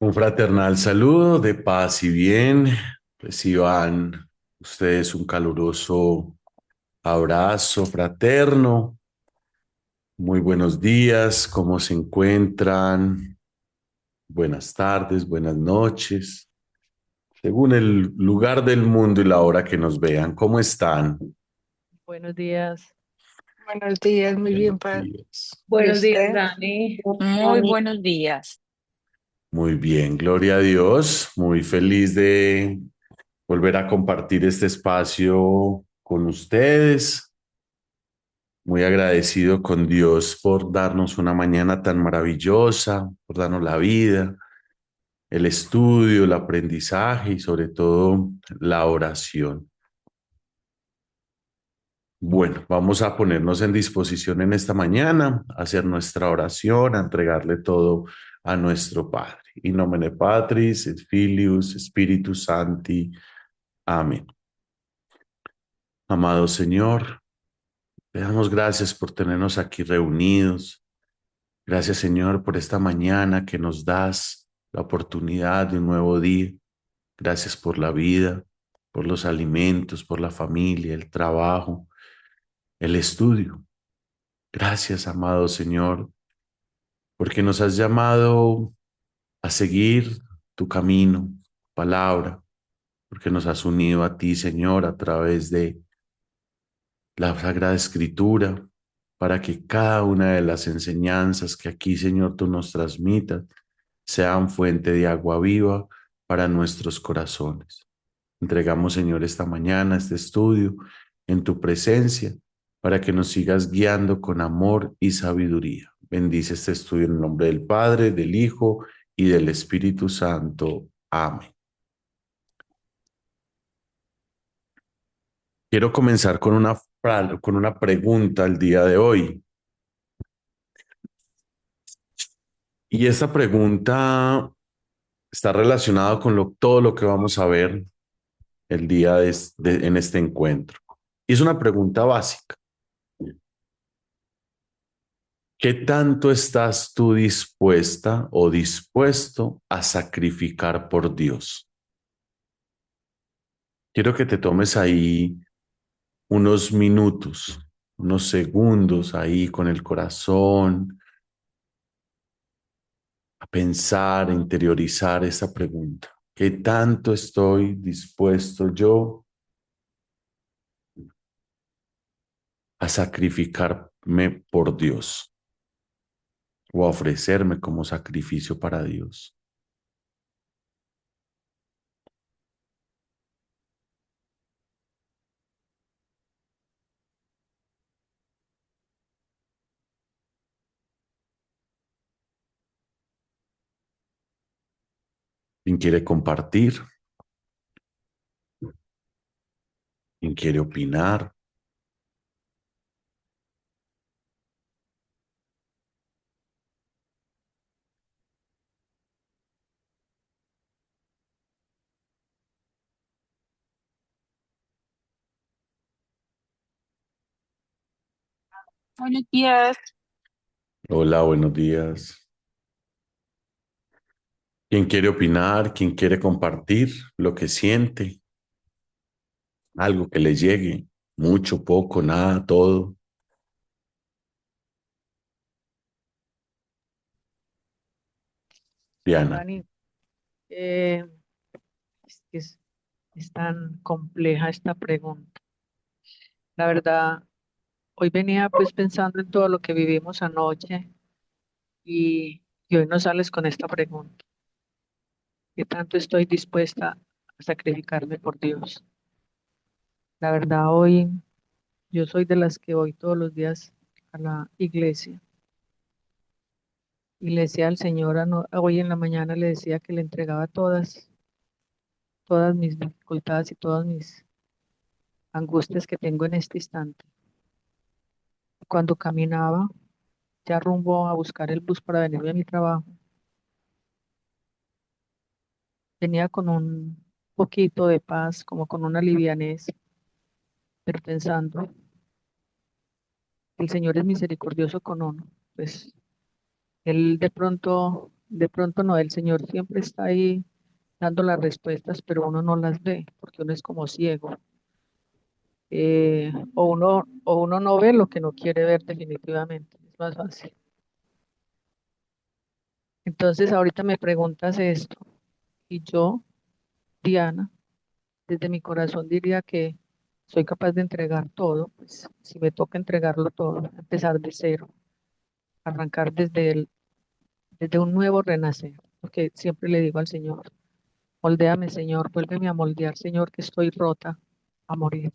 Un fraternal saludo de paz y bien. Reciban ustedes un caluroso abrazo fraterno. Muy buenos días, ¿cómo se encuentran? Buenas tardes, buenas noches. Según el lugar del mundo y la hora que nos vean, ¿cómo están? Buenos días. Buenos días, muy Buenos bien, Paz. días. ¿Y Buenos días, usted? Dani. Muy buenos días. Muy bien, gloria a Dios. Muy feliz de volver a compartir este espacio con ustedes. Muy agradecido con Dios por darnos una mañana tan maravillosa, por darnos la vida, el estudio, el aprendizaje y sobre todo la oración. Bueno, vamos a ponernos en disposición en esta mañana, a hacer nuestra oración, a entregarle todo a nuestro Padre. In nomine Patris et Filius Spiritus Sancti. Amén. Amado Señor, te damos gracias por tenernos aquí reunidos. Gracias, Señor, por esta mañana que nos das la oportunidad de un nuevo día. Gracias por la vida, por los alimentos, por la familia, el trabajo, el estudio. Gracias, amado Señor, porque nos has llamado a seguir tu camino, palabra, porque nos has unido a ti, Señor, a través de la Sagrada Escritura, para que cada una de las enseñanzas que aquí, Señor, tú nos transmitas, sean fuente de agua viva para nuestros corazones. Entregamos, Señor, esta mañana este estudio en tu presencia para que nos sigas guiando con amor y sabiduría. Bendice este estudio en el nombre del Padre, del Hijo y del Espíritu Santo. Amén. Quiero comenzar con una pregunta el día de hoy. Y esta pregunta está relacionada con todo lo que vamos a ver el día en este encuentro. Y es una pregunta básica. ¿Qué tanto estás tú dispuesta o dispuesto a sacrificar por Dios? Quiero que te tomes ahí unos minutos, unos segundos ahí con el corazón, a pensar, a interiorizar esa pregunta. ¿Qué tanto estoy dispuesto yo a sacrificarme por Dios o a ofrecerme como sacrificio para Dios? ¿Quién quiere compartir? ¿Quién quiere opinar? Buenos días. Hola, buenos días. ¿Quién quiere opinar? ¿Quién quiere compartir lo que siente? Algo que le llegue, mucho, poco, nada, todo. Diana, Dani, eh, es que es tan compleja esta pregunta. La verdad, hoy venía pues pensando en todo lo que vivimos anoche y hoy nos sales con esta pregunta. ¿Qué tanto estoy dispuesta a sacrificarme por Dios? La verdad, hoy yo soy de las que voy todos los días a la iglesia y le decía al Señor, hoy en la mañana le decía que le entregaba todas mis dificultades y todas mis angustias que tengo en este instante. Cuando caminaba ya rumbo a buscar el bus para venirme a mi trabajo, venía con un poquito de paz, como con una livianez, pero pensando, el Señor es misericordioso con uno. Pues Él de pronto de pronto no, el Señor siempre está ahí dando las respuestas, pero uno no las ve, porque uno es como ciego. O uno no ve lo que no quiere ver definitivamente, es más fácil. Entonces, ahorita me preguntas esto, y yo, Diana, desde mi corazón diría que soy capaz de entregar todo, pues si me toca entregarlo todo, empezar de cero, arrancar desde un nuevo renacer, porque siempre le digo al Señor, moldéame, Señor, vuélveme a moldear, Señor, que estoy rota a morir.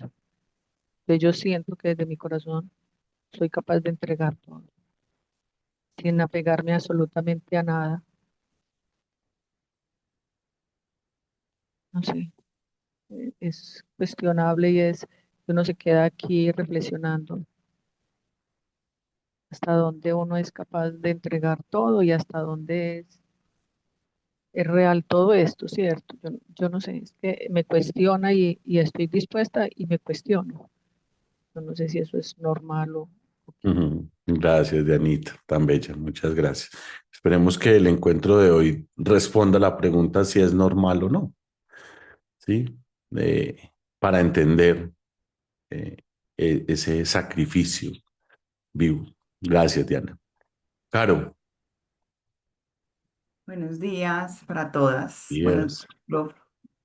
Entonces yo siento que desde mi corazón soy capaz de entregar todo, sin apegarme absolutamente a nada. No sé, es cuestionable y uno se queda aquí reflexionando hasta dónde uno es capaz de entregar todo y hasta dónde es real todo esto, ¿cierto? Yo no sé, es que me cuestiona y estoy dispuesta y me cuestiono. Yo no sé si eso es normal o qué. Ujú. Gracias, Dianita, tan bella, muchas gracias. Esperemos que el encuentro de hoy responda a la pregunta si es normal o no, ¿sí? Para entender eh, ese sacrificio vivo. Gracias, Diana. Caro, Buenos días para todas. Buenos días. días, prof.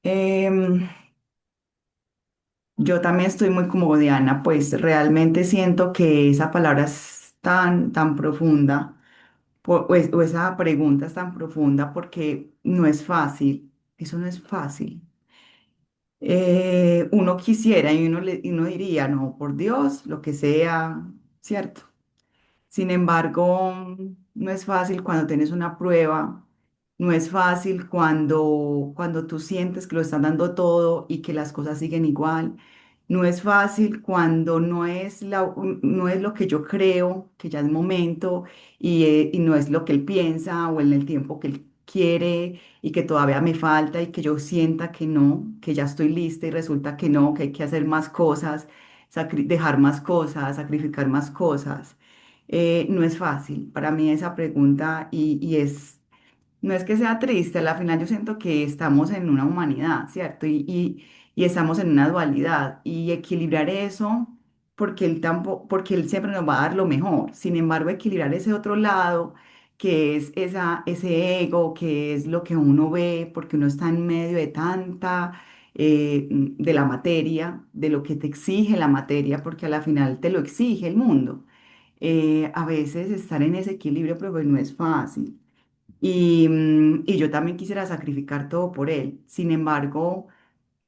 Em, yo también estoy muy como Diana, pues realmente siento que esa palabra es tan profunda, o esa pregunta es tan profunda porque no es fácil, eso no es fácil. Uno quisiera y uno diría, no, por Dios, lo que sea, ¿cierto? Sin embargo, no es fácil cuando tienes una prueba, no es fácil cuando tú sientes que lo estás dando todo y que las cosas siguen igual. No es fácil cuando no es lo que yo creo, que ya es momento, y no es lo que él piensa o en el tiempo que él quiere y que todavía me falta y que yo sienta que no, que ya estoy lista y resulta que no, que hay que hacer más cosas, dejar más cosas, sacrificar más cosas. No es fácil para mí esa pregunta no es que sea triste, al final yo siento que estamos en una humanidad, ¿cierto? Y estamos en una dualidad y equilibrar eso porque él siempre nos va a dar lo mejor. Sin embargo, equilibrar ese otro lado, que es ese ego, que es lo que uno ve, porque uno está en medio de de la materia, de lo que te exige la materia, porque a la final te lo exige el mundo. A veces estar en ese equilibrio, pero pues no es fácil. Y yo también quisiera sacrificar todo por él. Sin embargo,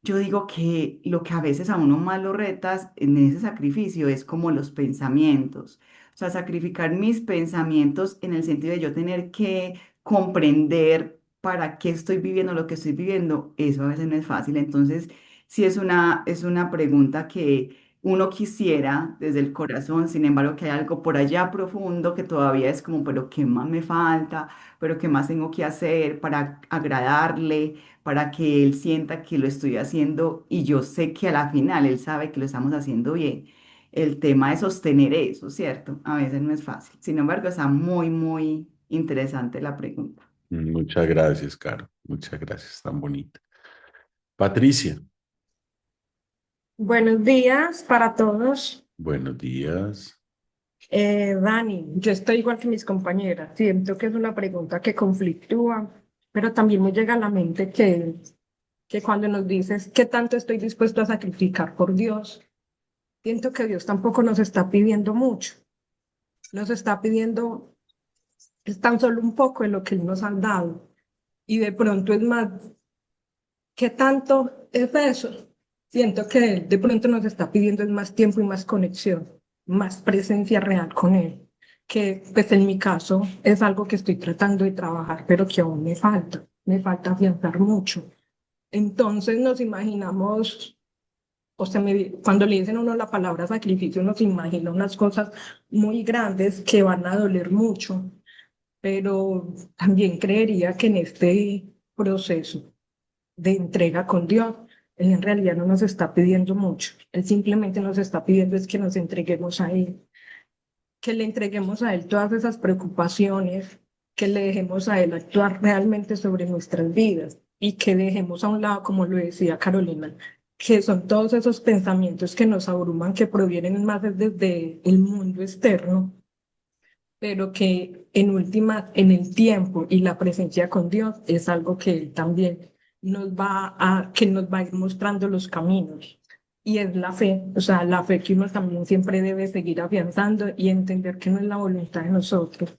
yo digo que lo que a veces a uno más lo retas en ese sacrificio es como los pensamientos. O sea, sacrificar mis pensamientos en el sentido de yo tener que comprender para qué estoy viviendo lo que estoy viviendo, eso a veces no es fácil. Entonces, sí es una pregunta que uno quisiera desde el corazón, sin embargo, que hay algo por allá profundo que todavía es como, pero ¿qué más me falta? ¿Pero qué más tengo que hacer para agradarle? Para que él sienta que lo estoy haciendo y yo sé que a la final él sabe que lo estamos haciendo bien. El tema de sostener eso, ¿cierto? A veces no es fácil. Sin embargo, está muy interesante la pregunta. Muchas gracias, Caro. Muchas gracias, tan bonita. Patricia, Buenos días para todos. buenos días. Dani, yo estoy igual que mis compañeras. Siento que es una pregunta que conflictúa, pero también me llega a la mente que cuando nos dices qué tanto estoy dispuesto a sacrificar por Dios, siento que Dios tampoco nos está pidiendo mucho. Nos está pidiendo es tan solo un poco de lo que Él nos ha dado. Y de pronto es más, ¿qué tanto es eso? Siento que Él de pronto nos está pidiendo es más tiempo y más conexión, más presencia real con Él, que pues en mi caso es algo que estoy tratando de trabajar, pero que aún me falta afianzar mucho. Entonces nos imaginamos, o sea, cuando le dicen a uno la palabra sacrificio, uno se imagina unas cosas muy grandes que van a doler mucho, pero también creería que en este proceso de entrega con Dios, Él en realidad no nos está pidiendo mucho. Él simplemente nos está pidiendo es que nos entreguemos a Él, que le entreguemos a Él todas esas preocupaciones, que le dejemos a Él actuar realmente sobre nuestras vidas y que dejemos a un lado, como lo decía Carolina, que son todos esos pensamientos que nos abruman, que provienen más desde el mundo externo, pero que en última, en el tiempo y la presencia con Dios es algo que Él también que nos va a ir mostrando los caminos. Y es la fe, o sea, la fe que uno también siempre debe seguir afianzando y entender que no es la voluntad de nosotros,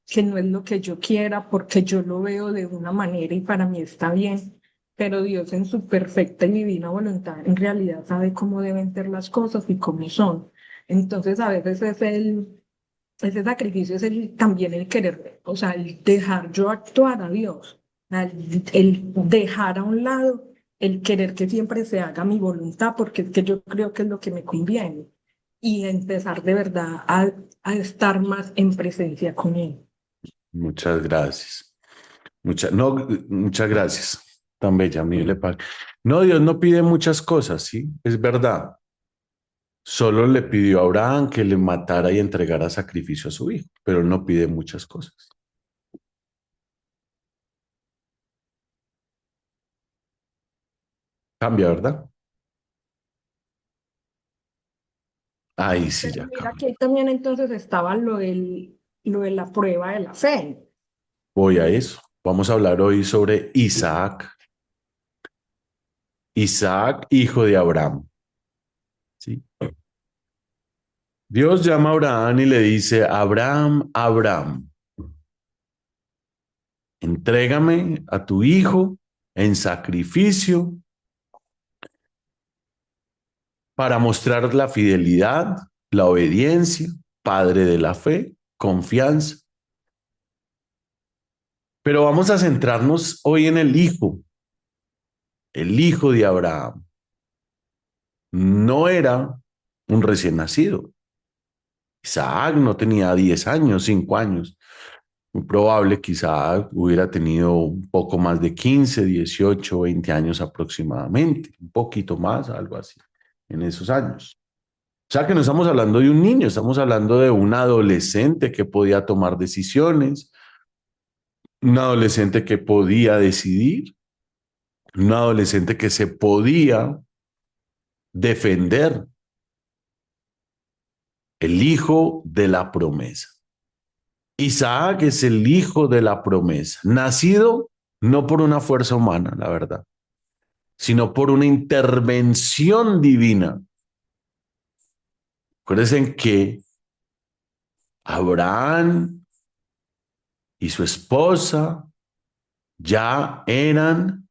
que no es lo que yo quiera, porque yo lo veo de una manera y para mí está bien, pero Dios en su perfecta y divina voluntad en realidad sabe cómo deben ser las cosas y cómo son. Entonces a veces ese sacrificio es también el querer, o sea, el dejar yo actuar a Dios, el dejar a un lado, el querer que siempre se haga mi voluntad, porque es que yo creo que es lo que me conviene, y empezar de verdad a estar más en presencia con Él. Muchas gracias. No, muchas gracias. Tan bella, mí le parece. No, Dios no pide muchas cosas, ¿sí? Es verdad. Solo le pidió a Abraham que le matara y entregara sacrificio a su hijo, pero él no pide muchas cosas. Cambia, ¿verdad? Ahí sí Pero ya mira cambia. que ahí también entonces estaba lo de la prueba de la fe. Voy a eso. Vamos a hablar hoy sobre Isaac. Isaac, hijo de Abraham. ¿Sí? Dios llama a Abraham y le dice, Abraham, Abraham, entrégame a tu hijo en sacrificio para mostrar la fidelidad, la obediencia, padre de la fe, confianza. Pero vamos a centrarnos hoy en el hijo de Abraham. No era un recién nacido. Isaac no tenía 10 años, 5 años. Muy probable que Isaac hubiera tenido un poco más de 15, 18, 20 años aproximadamente, un poquito más, algo así, en esos años. O sea que no estamos hablando de un niño, estamos hablando de un adolescente que podía tomar decisiones, un adolescente que podía decidir, un adolescente que se podía defender, el hijo de la promesa. Isaac es el hijo de la promesa, nacido no por una fuerza humana, la verdad, sino por una intervención divina. Acuérdense que Abraham y su esposa ya eran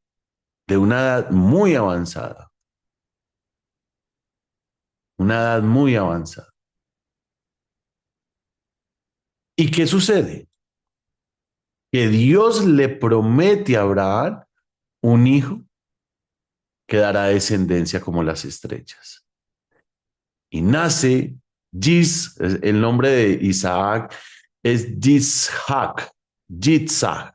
de una edad muy avanzada, una edad muy avanzada. ¿Y qué sucede? Que Dios le promete a Abraham un hijo que dará descendencia como las estrellas. Y nace el nombre de Isaac es Yitzhak, Yitzhak,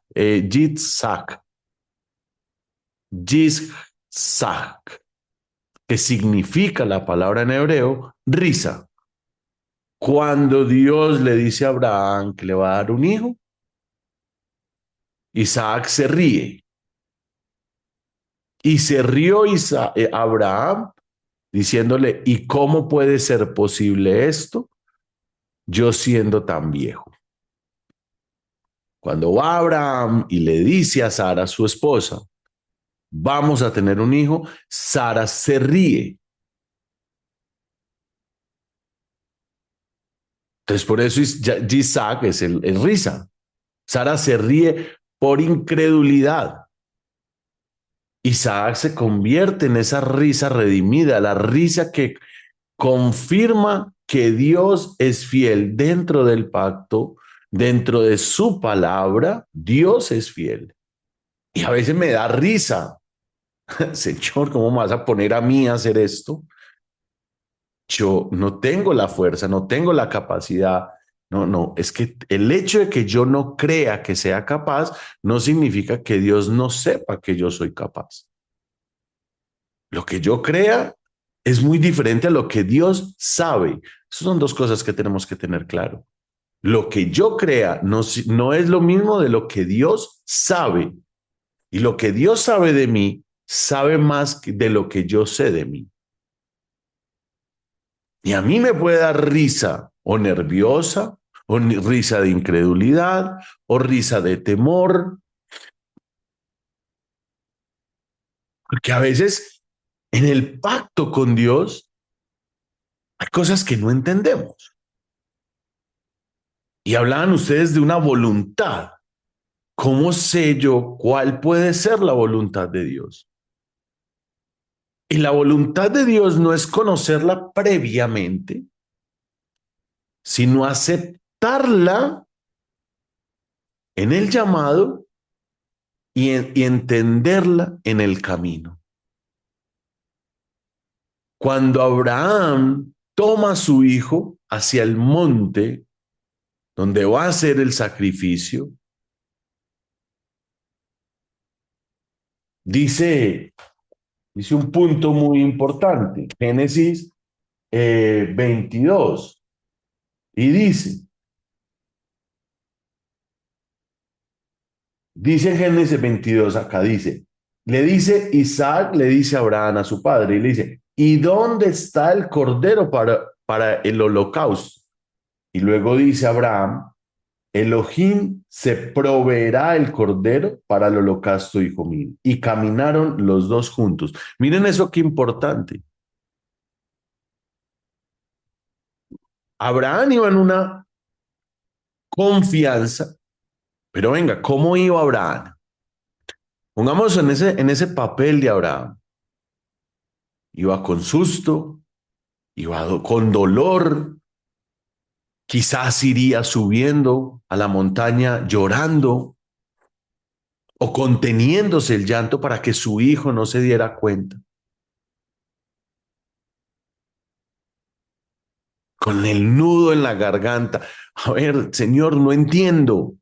que significa la palabra en hebreo, risa. Cuando Dios le dice a Abraham que le va a dar un hijo, Isaac se ríe. Y se rió Abraham diciéndole, ¿y cómo puede ser posible esto? Yo siendo tan viejo. Cuando va Abraham y le dice a Sara, su esposa, vamos a tener un hijo, Sara se ríe. Entonces, por eso Isaac es el risa. Sara se ríe por incredulidad. Isaac se convierte en esa risa redimida, la risa que confirma que Dios es fiel dentro del pacto, dentro de su palabra, Dios es fiel. Y a veces me da risa. Señor, ¿cómo me vas a poner a mí a hacer esto? Yo no tengo la fuerza, no tengo la capacidad. No, es que el hecho de que yo no crea que sea capaz no significa que Dios no sepa que yo soy capaz. Lo que yo crea es muy diferente a lo que Dios sabe. Esas son dos cosas que tenemos que tener claro. Lo que yo crea no es lo mismo de lo que Dios sabe. Y lo que Dios sabe de mí, sabe más de lo que yo sé de mí. Y a mí me puede dar risa o nerviosa, o risa de incredulidad, o risa de temor. Porque a veces en el pacto con Dios hay cosas que no entendemos. Y hablaban ustedes de una voluntad. ¿Cómo sé yo cuál puede ser la voluntad de Dios? Y la voluntad de Dios no es conocerla previamente, sino aceptarla en el llamado y entenderla en el camino. Cuando Abraham toma a su hijo hacia el monte donde va a hacer el sacrificio, dice un punto muy importante, Génesis 22, y dice en Génesis 22 acá, le dice Isaac, le dice Abraham a su padre, y le dice, ¿y dónde está el cordero para el holocausto? Y luego dice Abraham, Elohim se proveerá el cordero para el holocausto, hijo mío. Y caminaron los dos juntos. Miren eso qué importante. Abraham iba en una confianza, pero venga, ¿cómo iba Abraham? Pongamos en ese papel de Abraham. Iba con susto, iba con dolor, quizás iría subiendo a la montaña llorando o conteniéndose el llanto para que su hijo no se diera cuenta. Con el nudo en la garganta. A ver, Señor, no entiendo,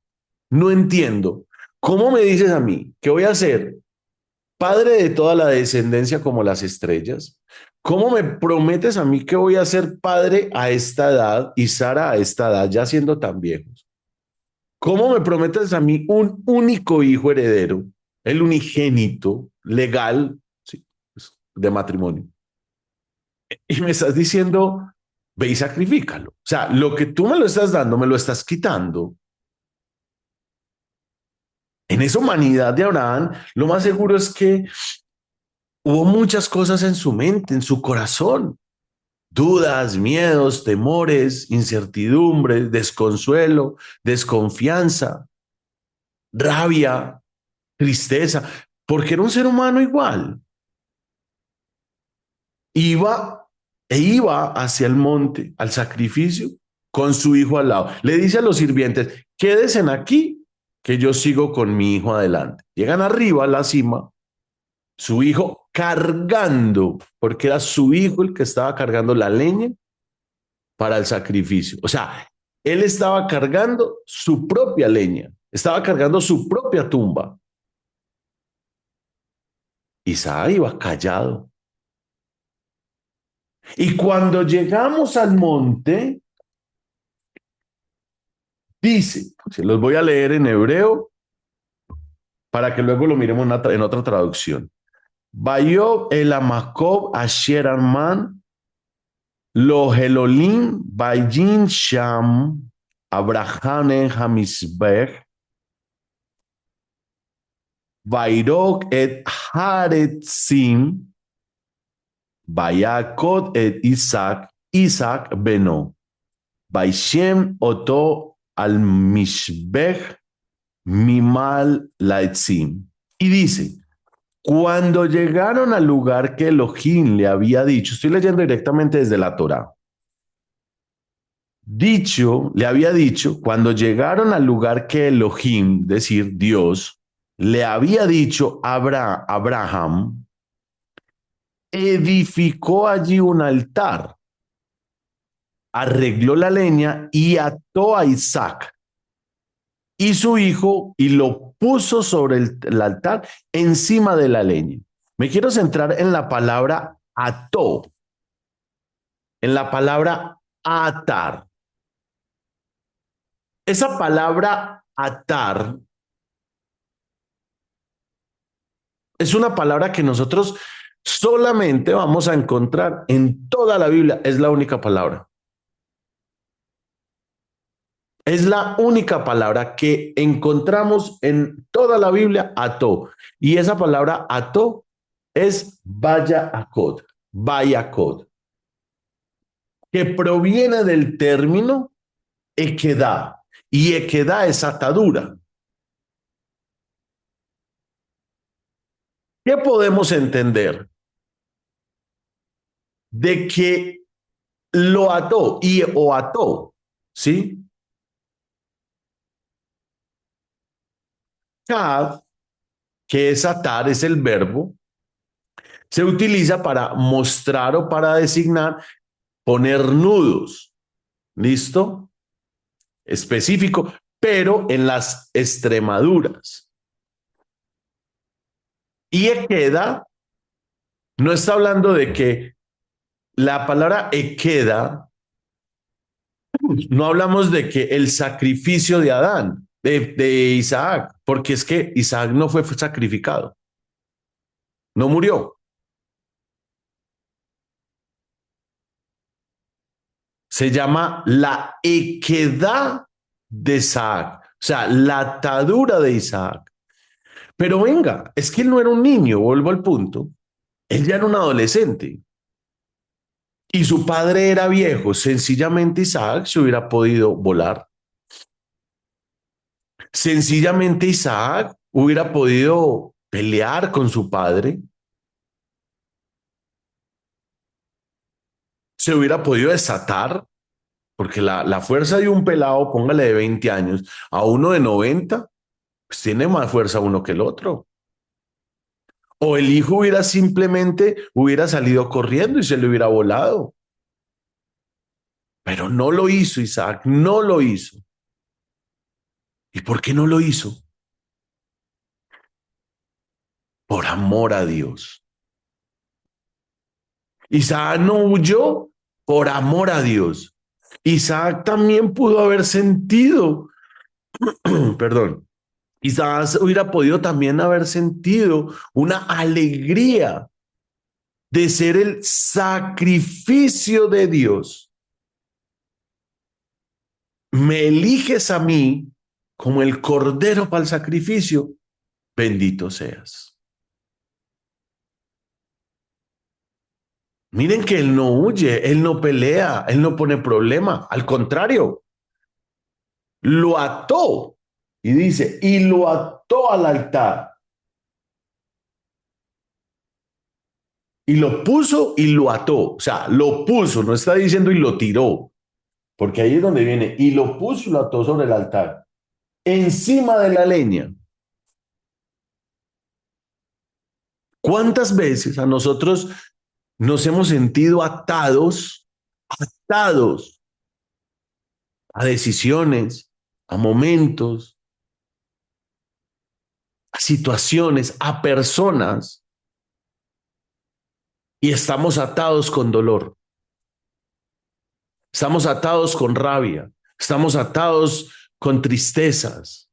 no entiendo. ¿Cómo me dices a mí que voy a ser padre de toda la descendencia como las estrellas? ¿Cómo me prometes a mí que voy a ser padre a esta edad y Sara a esta edad, ya siendo tan viejos? ¿Cómo me prometes a mí un único hijo heredero, el unigénito, legal, sí, de matrimonio? Y me estás diciendo, ve y sacrifícalo. O sea, lo que tú me lo estás dando, me lo estás quitando. En esa humanidad de Abraham, lo más seguro es que hubo muchas cosas en su mente, en su corazón. Dudas, miedos, temores, incertidumbres, desconsuelo, desconfianza, rabia, tristeza, porque era un ser humano igual. Iba hacia el monte, al sacrificio, con su hijo al lado. Le dice a los sirvientes, quédense aquí, que yo sigo con mi hijo adelante. Llegan arriba a la cima, su hijo cargando, porque era su hijo el que estaba cargando la leña para el sacrificio. O sea, él estaba cargando su propia leña, estaba cargando su propia tumba. Isaac iba callado. Y cuando llegamos al monte, dice, se los voy a leer en hebreo para que luego lo miremos en otra traducción. Vayob el Amakob Asher Arman lo Helolim Vayin Sham Abraham Hamisbech Vairok et Haretzim Vayakot et Isaac Beno Vaishem Oto al Mishbech Mimal Laitzim. Y dice, cuando llegaron al lugar que Elohim le había dicho, estoy leyendo directamente desde la Torá, le había dicho, cuando llegaron al lugar que Elohim, decir Dios, le había dicho a Abraham, edificó allí un altar, arregló la leña y ató a Isaac y su hijo y lo puso sobre el altar encima de la leña. Me quiero centrar en la palabra ató, en la palabra atar. Esa palabra atar es una palabra que nosotros solamente vamos a encontrar en toda la Biblia. Es la única palabra. Es la única palabra que encontramos en toda la Biblia, ató. Y esa palabra ató es vayakod, que proviene del término equedá. Y equedá es atadura. ¿Qué podemos entender? De que lo ató o ató, ¿sí? Kad, que es atar, es el verbo, se utiliza para mostrar o para designar, poner nudos, ¿listo? Específico, pero en las extremaduras. Y equeda no está hablando de que la palabra equeda, no hablamos de que el sacrificio de Adán, de Isaac, porque es que Isaac no fue sacrificado, no murió. Se llama la equedad de Isaac, o sea, la atadura de Isaac. Pero venga, es que él no era un niño, vuelvo al punto, él ya era un adolescente y su padre era viejo. Sencillamente Isaac se hubiera podido volar. Sencillamente Isaac hubiera podido pelear con su padre. Se hubiera podido desatar, porque la fuerza de un pelado, póngale de 20 años, a uno de 90, pues tiene más fuerza uno que el otro. O el hijo hubiera salido corriendo y se le hubiera volado. Pero no lo hizo Isaac, no lo hizo. ¿Y por qué no lo hizo? Por amor a Dios. Isaac no huyó por amor a Dios. Isaac también pudo haber sentido, perdón, Isaac hubiera podido también haber sentido una alegría de ser el sacrificio de Dios. Me eliges a mí como el cordero para el sacrificio, bendito seas. Miren que él no huye, él no pelea, él no pone problema, al contrario, lo ató y dice, y lo ató al altar. Y lo puso y lo ató, o sea, lo puso, no está diciendo y lo tiró, porque ahí es donde viene, y lo puso y lo ató sobre el altar, encima de la leña. ¿Cuántas veces a nosotros nos hemos sentido atados a decisiones, a momentos, a situaciones, a personas, y estamos atados con dolor? Estamos atados con rabia, estamos atados con tristezas.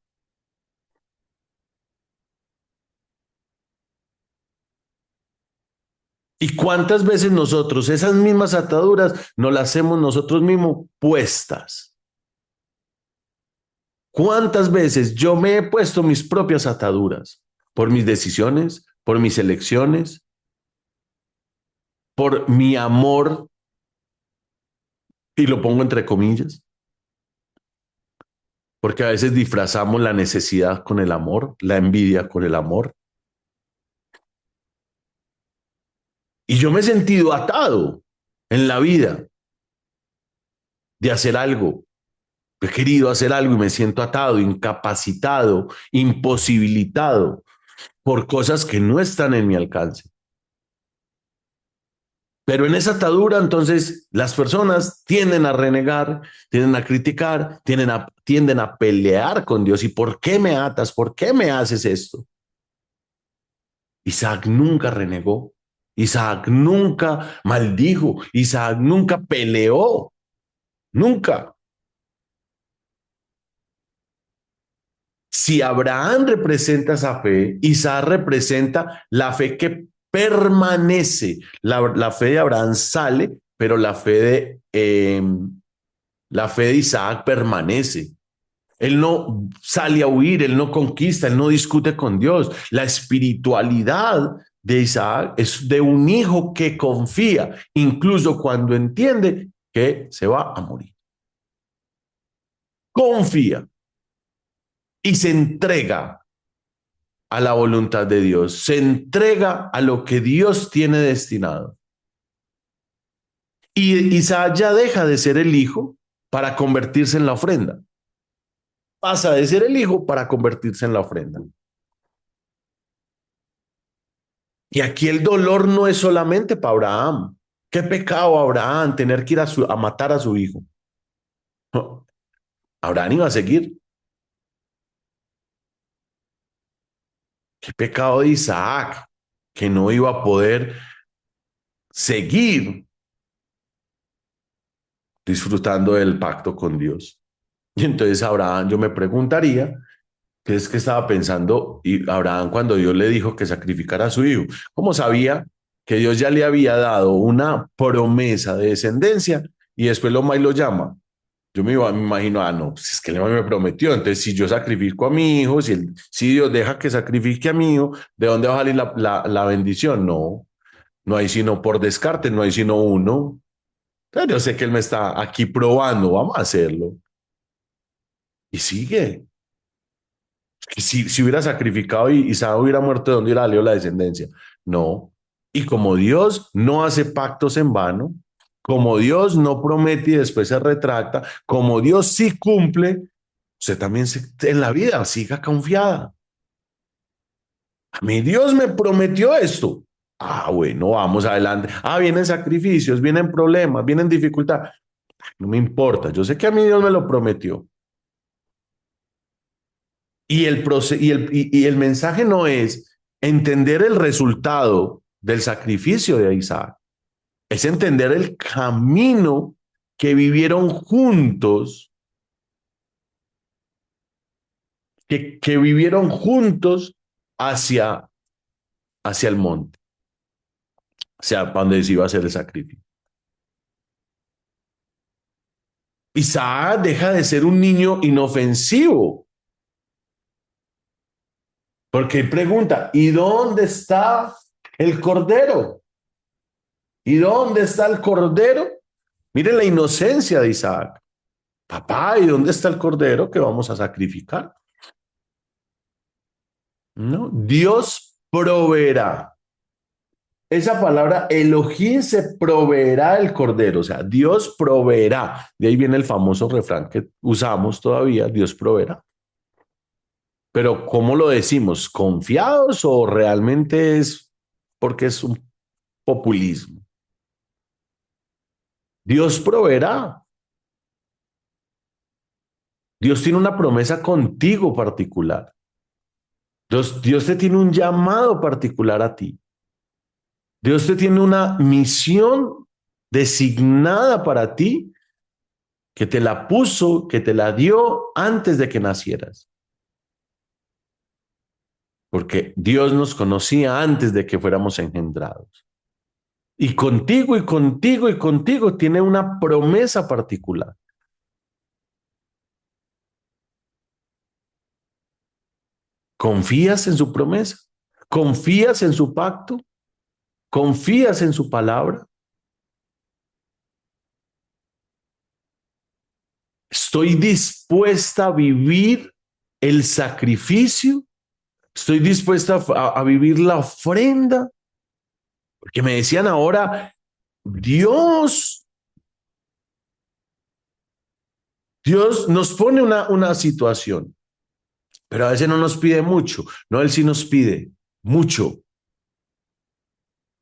¿Y cuántas veces nosotros esas mismas ataduras nos las hacemos nosotros mismos puestas? ¿Cuántas veces yo me he puesto mis propias ataduras por mis decisiones, por mis elecciones, por mi amor, y lo pongo entre comillas? Porque a veces disfrazamos la necesidad con el amor, la envidia con el amor. Y yo me he sentido atado en la vida de hacer algo. He querido hacer algo y me siento atado, incapacitado, imposibilitado por cosas que no están en mi alcance. Pero en esa atadura, entonces, las personas tienden a renegar, tienden a criticar, tienden a pelear con Dios. ¿Y por qué me atas? ¿Por qué me haces esto? Isaac nunca renegó. Isaac nunca maldijo. Isaac nunca peleó. Nunca. Si Abraham representa esa fe, Isaac representa la fe que permanece. La fe de Abraham sale, pero la fe de Isaac permanece. Él no sale a huir, él no conquista, él no discute con Dios. La espiritualidad de Isaac es de un hijo que confía, incluso cuando entiende que se va a morir. Confía y se entrega a la voluntad de Dios, se entrega a lo que Dios tiene destinado. Y Isaac ya deja de ser el hijo para convertirse en la ofrenda. Pasa de ser el hijo para convertirse en la ofrenda. Y aquí el dolor no es solamente para Abraham. Qué pecado Abraham tener que ir a matar a su hijo. No, Abraham iba a seguir. Qué pecado de Isaac, que no iba a poder seguir disfrutando del pacto con Dios. Y entonces Abraham, yo me preguntaría, ¿qué es que estaba pensando y Abraham cuando Dios le dijo que sacrificara a su hijo? ¿Cómo sabía que Dios ya le había dado una promesa de descendencia y después lo llama? Yo me imagino, no, pues es que él me prometió, entonces si yo sacrifico a mi hijo, si Dios deja que sacrifique a mi hijo, ¿de dónde va a salir la bendición? No, no hay sino por descarte, no hay sino uno. Entonces yo sé que él me está aquí probando, vamos a hacerlo. Y sigue. Si hubiera sacrificado y Isaac hubiera muerto, ¿de dónde hubiera salido la descendencia? No. Y como Dios no hace pactos en vano, como Dios no promete y después se retracta, como Dios sí cumple, usted también en la vida siga confiada. A mí Dios me prometió esto. Bueno, vamos adelante. Vienen sacrificios, vienen problemas, vienen dificultades. No me importa, yo sé que a mí Dios me lo prometió. Y el mensaje no es entender el resultado del sacrificio de Isaac, es entender el camino que vivieron juntos, que vivieron juntos hacia el monte, hacia donde se iba a hacer el sacrificio. Isaac deja de ser un niño inofensivo. Porque él pregunta, ¿y dónde está el cordero? ¿Y dónde está el cordero? Miren la inocencia de Isaac. Papá, ¿y dónde está el cordero que vamos a sacrificar? No, Dios proveerá. Esa palabra Elohim se proveerá el cordero, o sea, Dios proveerá. De ahí viene el famoso refrán que usamos todavía, Dios proveerá. Pero ¿cómo lo decimos? ¿Confiados o realmente es porque es un populismo? Dios proveerá. Dios tiene una promesa contigo particular. Dios te tiene un llamado particular a ti. Dios te tiene una misión designada para ti que te la puso, que te la dio antes de que nacieras. Porque Dios nos conocía antes de que fuéramos engendrados. Y contigo, y contigo, y contigo tiene una promesa particular. ¿Confías en su promesa? ¿Confías en su pacto? ¿Confías en su palabra? ¿Estoy dispuesta a vivir el sacrificio? ¿Estoy dispuesta a vivir la ofrenda? Porque me decían ahora, Dios nos pone una situación, pero a veces no nos pide mucho. No, Él sí nos pide mucho.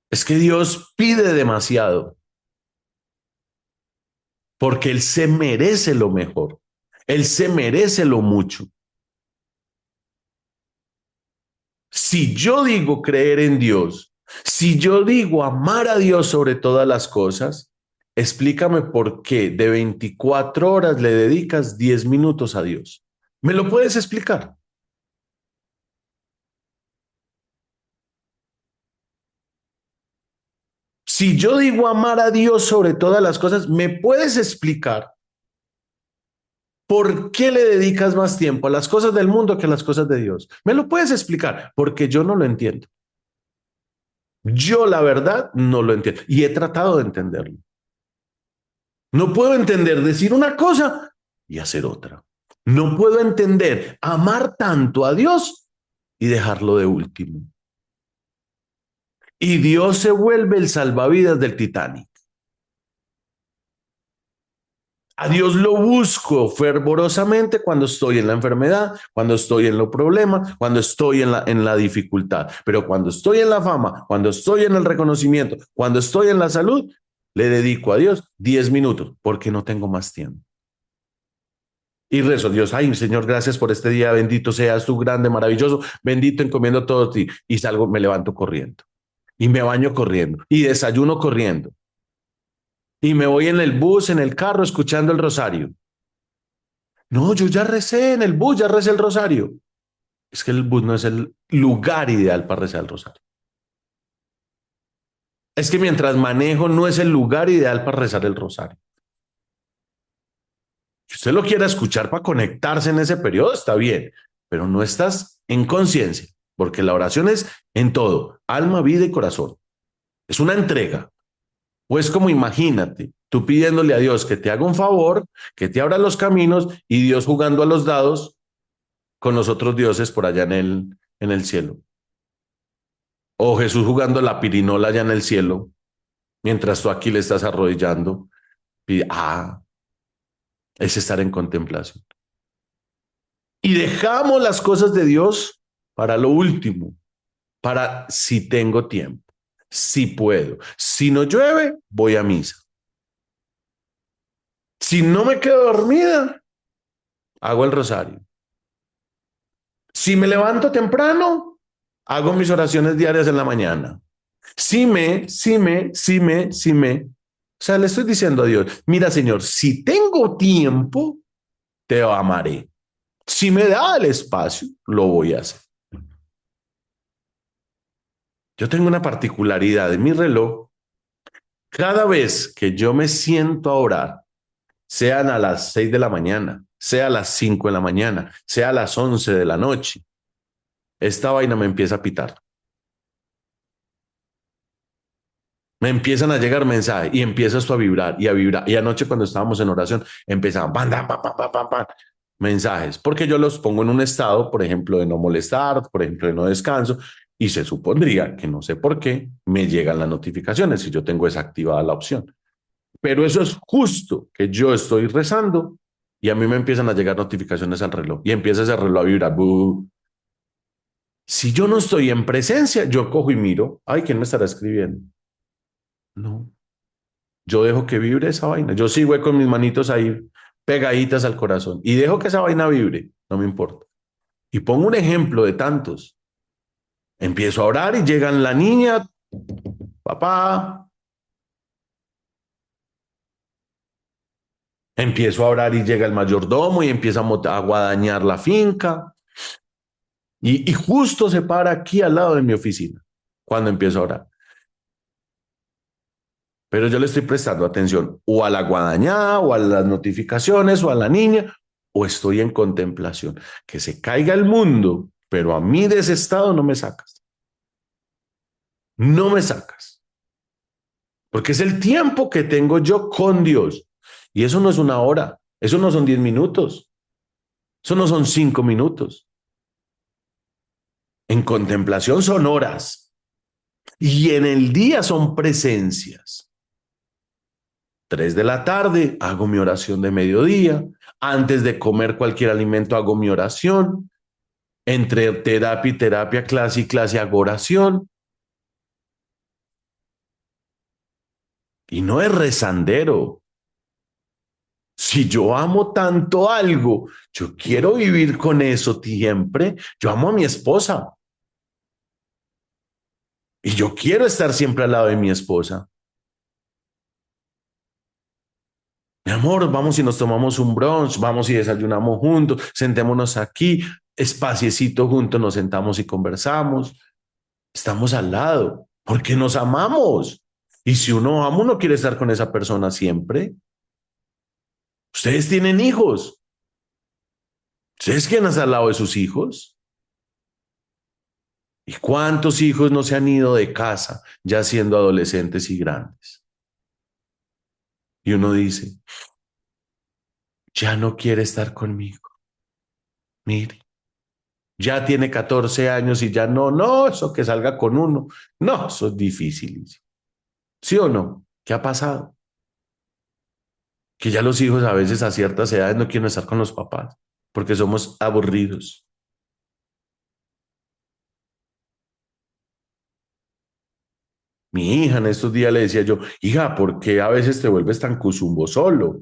Es que Dios pide demasiado, porque Él se merece lo mejor. Él se merece lo mucho. Si yo digo creer en Dios, si yo digo amar a Dios sobre todas las cosas, explícame por qué de 24 horas le dedicas 10 minutos a Dios. ¿Me lo puedes explicar? Si yo digo amar a Dios sobre todas las cosas, ¿me puedes explicar por qué le dedicas más tiempo a las cosas del mundo que a las cosas de Dios? ¿Me lo puedes explicar? Porque yo no lo entiendo. Yo, la verdad, no lo entiendo y he tratado de entenderlo. No puedo entender decir una cosa y hacer otra. No puedo entender amar tanto a Dios y dejarlo de último. Y Dios se vuelve el salvavidas del Titanic. A Dios lo busco fervorosamente cuando estoy en la enfermedad, cuando estoy en los problemas, cuando estoy en la dificultad. Pero cuando estoy en la fama, cuando estoy en el reconocimiento, cuando estoy en la salud, le dedico a Dios 10 minutos porque no tengo más tiempo. Y rezo, Dios, ay, Señor, gracias por este día, bendito seas tú, grande, maravilloso, bendito, encomiendo todo a ti. Y salgo, me levanto corriendo, y me baño corriendo, y desayuno corriendo. Y me voy en el bus, en el carro, escuchando el rosario. No, yo ya recé en el bus, ya recé el rosario. Es que el bus no es el lugar ideal para rezar el rosario. Es que mientras manejo no es el lugar ideal para rezar el rosario. Si usted lo quiere escuchar para conectarse en ese periodo, está bien, pero no estás en conciencia, porque la oración es en todo, alma, vida y corazón. Es una entrega. Pues como imagínate, tú pidiéndole a Dios que te haga un favor, que te abra los caminos y Dios jugando a los dados con los otros dioses por allá en el cielo. O Jesús jugando la pirinola allá en el cielo, mientras tú aquí le estás arrodillando. Y, es estar en contemplación. Y dejamos las cosas de Dios para lo último, para si tengo tiempo, si puedo. Si no llueve, voy a misa. Si no me quedo dormida, hago el rosario. Si me levanto temprano, hago mis oraciones diarias en la mañana. Si me. O sea, le estoy diciendo a Dios, mira, Señor, si tengo tiempo, te amaré. Si me da el espacio, lo voy a hacer. Yo tengo una particularidad en mi reloj. Cada vez que yo me siento a orar, sean a las 6 de la mañana, sea a las 5 de la mañana, sea a las 11 de la noche, esta vaina me empieza a pitar. Me empiezan a llegar mensajes y empieza esto a vibrar y a vibrar. Y anoche cuando estábamos en oración empezaban mensajes, porque yo los pongo en un estado, por ejemplo, de no molestar, por ejemplo, de no descanso, y se supondría que no sé por qué me llegan las notificaciones si yo tengo desactivada la opción. Pero eso es justo que yo estoy rezando y a mí me empiezan a llegar notificaciones al reloj y empieza ese reloj a vibrar. ¡Bu! Si yo no estoy en presencia, yo cojo y miro, ay, ¿quién me estará escribiendo? No, yo dejo que vibre esa vaina. Yo sigo con mis manitos ahí pegaditas al corazón y dejo que esa vaina vibre, no me importa. Y pongo un ejemplo de tantos. Empiezo a orar y llegan la niña, papá. Empiezo a orar y llega el mayordomo y empieza a guadañar la finca. Y justo se para aquí al lado de mi oficina cuando empiezo a orar. Pero yo le estoy prestando atención o a la guadañada o a las notificaciones o a la niña o estoy en contemplación. Que se caiga el mundo, pero a mí de ese estado no me sacas. No me sacas. Porque es el tiempo que tengo yo con Dios. Y eso no es una hora, eso no son 10 minutos, eso no son 5 minutos. En contemplación son horas y en el día son presencias. 3 de la tarde hago mi oración de mediodía, antes de comer cualquier alimento hago mi oración, entre terapia y terapia, clase y clase hago oración. Y no es rezandero. Si yo amo tanto algo, yo quiero vivir con eso siempre. Yo amo a mi esposa. Y yo quiero estar siempre al lado de mi esposa. Mi amor, vamos y nos tomamos un brunch, vamos y desayunamos juntos, sentémonos aquí, espaciecito juntos, nos sentamos y conversamos. Estamos al lado, porque nos amamos. Y si uno ama, uno quiere estar con esa persona siempre. Ustedes tienen hijos. ¿Ustedes quieren estar al lado de sus hijos? ¿Y cuántos hijos no se han ido de casa ya siendo adolescentes y grandes? Y uno dice, ya no quiere estar conmigo. Mire, ya tiene 14 años y ya no, eso que salga con uno. No, eso es difícil. ¿Sí o no? ¿Qué ha pasado? Que ya los hijos a veces a ciertas edades no quieren estar con los papás porque somos aburridos. Mi hija en estos días le decía yo, hija, ¿por qué a veces te vuelves tan cuzumbo solo?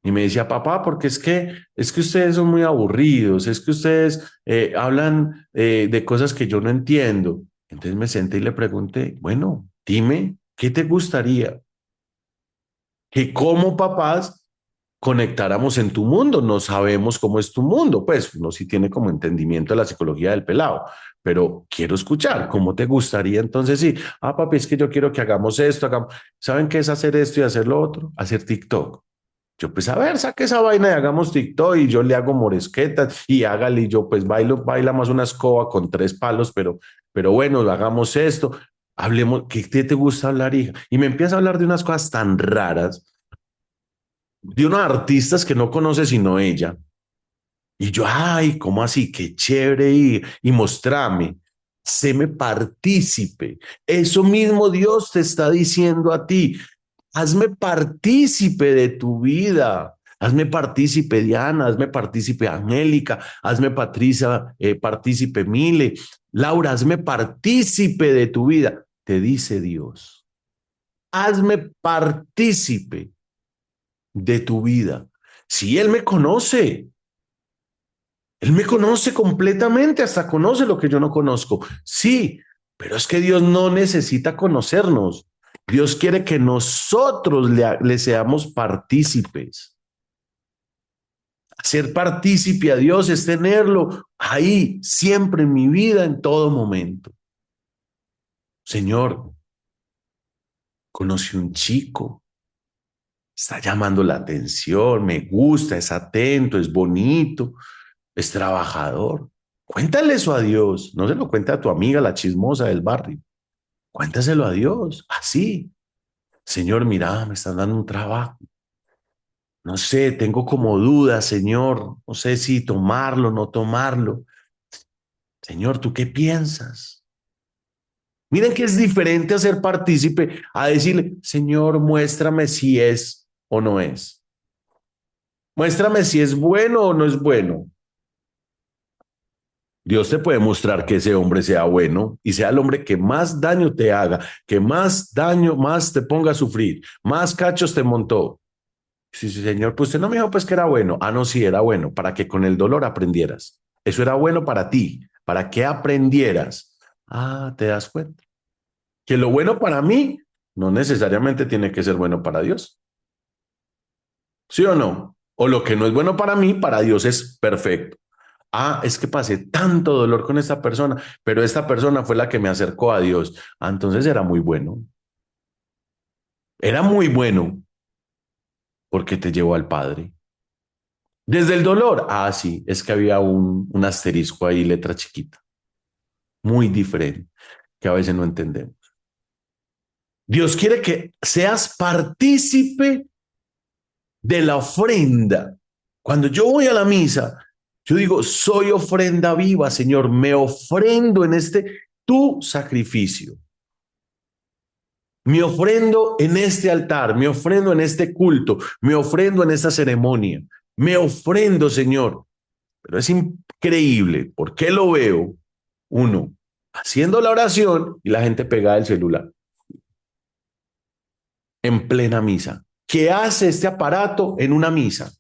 Y me decía, papá, porque es que ustedes son muy aburridos, es que ustedes hablan de cosas que yo no entiendo. Entonces me senté y le pregunté, bueno, dime, ¿qué te gustaría? Que como papás conectáramos en tu mundo. No sabemos cómo es tu mundo, pues uno sí tiene como entendimiento de la psicología del pelado, pero quiero escuchar cómo te gustaría. Entonces sí, papi, es que yo quiero que hagamos esto, hagamos. ¿Saben qué es hacer esto y hacer lo otro? Hacer TikTok. Yo pues a ver, saque esa vaina y hagamos TikTok y yo le hago moresquetas y hágale y yo pues baila más una escoba con 3 palos, pero bueno, hagamos esto, hablemos, ¿qué te gusta hablar, hija? Y me empieza a hablar de unas cosas tan raras, de unos artistas que no conoce sino ella. Y yo, ay, ¿cómo así? Qué chévere y mostrame, séme partícipe. Eso mismo Dios te está diciendo a ti. Hazme partícipe de tu vida. Hazme partícipe Diana, hazme partícipe Angélica, hazme Patricia, partícipe Mile. Laura, hazme partícipe de tu vida. Te dice Dios. Hazme partícipe de tu vida. Si Él me conoce completamente, hasta conoce lo que yo no conozco. Sí, pero es que Dios no necesita conocernos. Dios quiere que nosotros le seamos partícipes. Ser partícipe a Dios es tenerlo ahí, siempre en mi vida, en todo momento. Señor, conocí un chico, está llamando la atención, me gusta, es atento, es bonito, es trabajador. Cuéntale eso a Dios, no se lo cuenta a tu amiga, la chismosa del barrio. Cuéntaselo a Dios, así. Señor, mira, me están dando un trabajo. No sé, tengo como dudas, Señor. No sé si tomarlo, no tomarlo. Señor, ¿tú qué piensas? Miren que es diferente a ser partícipe a decirle, Señor, muéstrame si es o no es. Muéstrame si es bueno o no es bueno. Dios te puede mostrar que ese hombre sea bueno y sea el hombre que más daño te haga, que más daño, más te ponga a sufrir, más cachos te montó. Sí, sí, señor, pues usted no me dijo pues que era bueno. Ah, no, sí, era bueno, para que con el dolor aprendieras. Eso era bueno para ti, para que aprendieras. Ah, ¿te das cuenta? Que lo bueno para mí no necesariamente tiene que ser bueno para Dios. ¿Sí o no? O lo que no es bueno para mí, para Dios es perfecto. Ah, es que pasé tanto dolor con esta persona, pero esta persona fue la que me acercó a Dios. Ah, entonces era muy bueno. Era muy bueno porque te llevó al Padre. Desde el dolor. Ah, sí, es que había un asterisco ahí, letra chiquita, muy diferente, que a veces no entendemos. Dios quiere que seas partícipe de la ofrenda. Cuando yo voy a la misa, yo digo, soy ofrenda viva, Señor, me ofrendo en tu sacrificio. Me ofrendo en este altar, me ofrendo en este culto, me ofrendo en esta ceremonia, me ofrendo, Señor. Pero es increíble, porque lo veo, uno, haciendo la oración y la gente pegada al celular en plena misa. ¿Qué hace este aparato en una misa?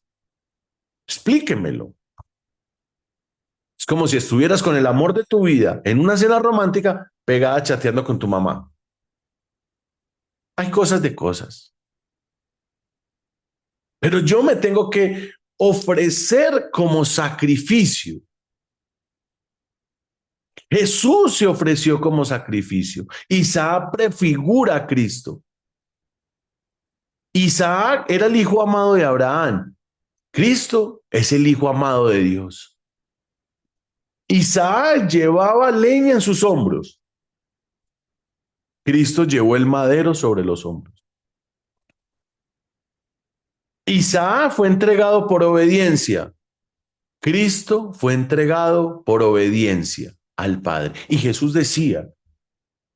Explíquemelo. Es como si estuvieras con el amor de tu vida en una cena romántica pegada chateando con tu mamá. Hay cosas de cosas. Pero yo me tengo que ofrecer como sacrificio. Jesús se ofreció como sacrificio. Isaac prefigura a Cristo. Isaac era el hijo amado de Abraham. Cristo es el hijo amado de Dios. Isaac llevaba leña en sus hombros. Cristo llevó el madero sobre los hombros. Isaac fue entregado por obediencia. Cristo fue entregado por obediencia al Padre. Y Jesús decía,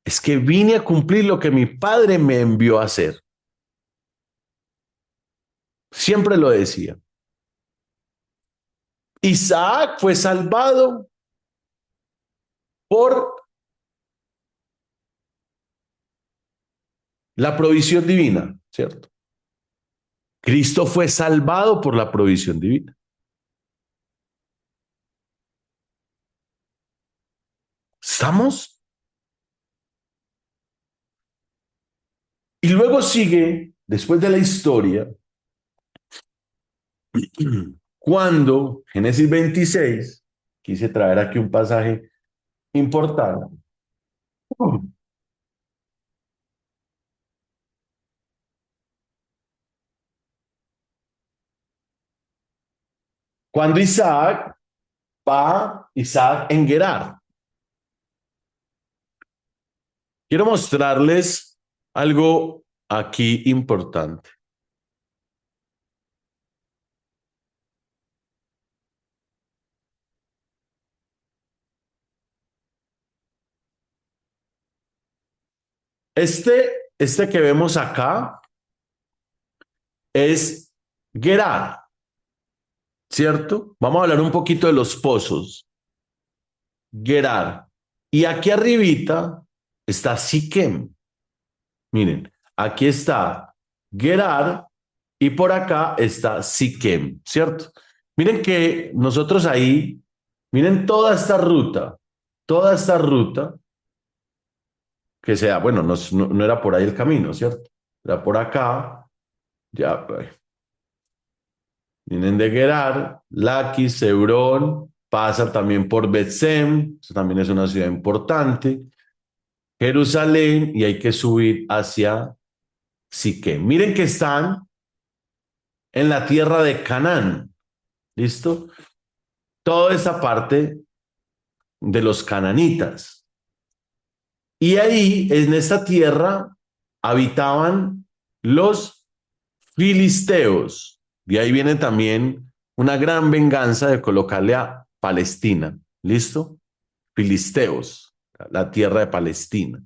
es que vine a cumplir lo que mi Padre me envió a hacer. Siempre lo decía. Isaac fue salvado por la provisión divina, ¿cierto? Cristo fue salvado por la provisión divina. ¿Estamos? Y luego sigue, después de la historia, cuando Génesis 26, quise traer aquí un pasaje importante. Cuando Isaac en Gerar. Quiero mostrarles algo aquí importante. Este que vemos acá es Gerar, ¿cierto? Vamos a hablar un poquito de los pozos. Gerar. Y aquí arribita está Siquem. Miren, aquí está Gerar y por acá está Siquem, ¿cierto? Miren que nosotros ahí, miren toda esta ruta, que sea, bueno, no era por ahí el camino, ¿cierto? Era por acá, ya, vienen de Gerar, Laquis, Hebrón, pasa también por Betsem, eso también es una ciudad importante, Jerusalén, y hay que subir hacia Siquem. Miren que están en la tierra de Canaán, ¿listo? Toda esa parte de los cananitas. Y ahí, en esta tierra, habitaban los filisteos. De ahí viene también una gran venganza de colocarle a Palestina. ¿Listo? Filisteos, la tierra de Palestina.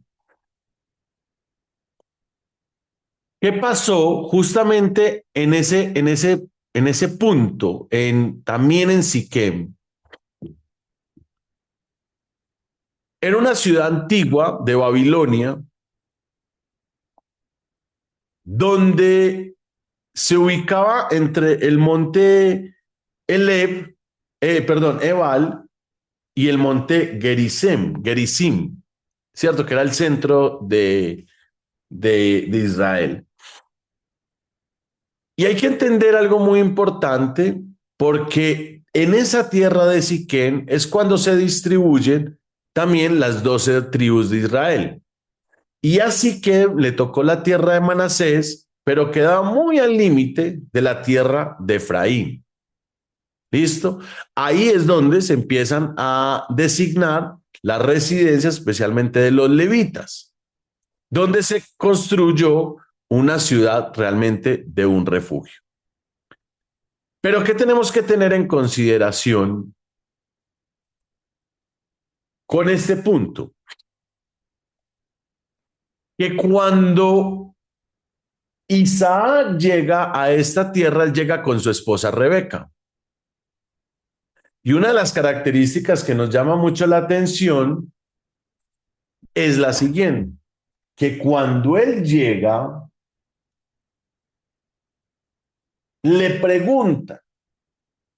¿Qué pasó justamente en ese punto, también en Siquem? Era una ciudad antigua de Babilonia donde se ubicaba entre el monte Ebal y el monte Gerizim, ¿cierto? Que era el centro de Israel. Y hay que entender algo muy importante porque en esa tierra de Siquem es cuando se distribuyen también las 12 tribus de Israel. Y así que le tocó la tierra de Manasés, pero quedaba muy al límite de la tierra de Efraín. ¿Listo? Ahí es donde se empiezan a designar las residencias, especialmente de los levitas, donde se construyó una ciudad realmente de un refugio. Pero ¿qué tenemos que tener en consideración con este punto? Que cuando Isaac llega a esta tierra, él llega con su esposa Rebeca. Y una de las características que nos llama mucho la atención es la siguiente, que cuando él llega, le pregunta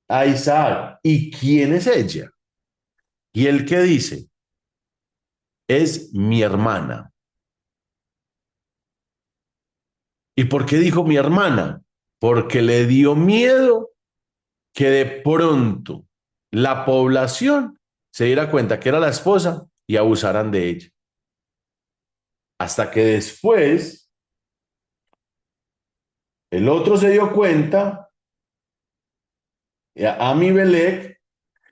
a Isaac, ¿y quién es ella? Y él que dice, es mi hermana. ¿Y por qué dijo mi hermana? Porque le dio miedo que de pronto la población se diera cuenta que era la esposa y abusaran de ella. Hasta que después el otro se dio cuenta, y a Abimelech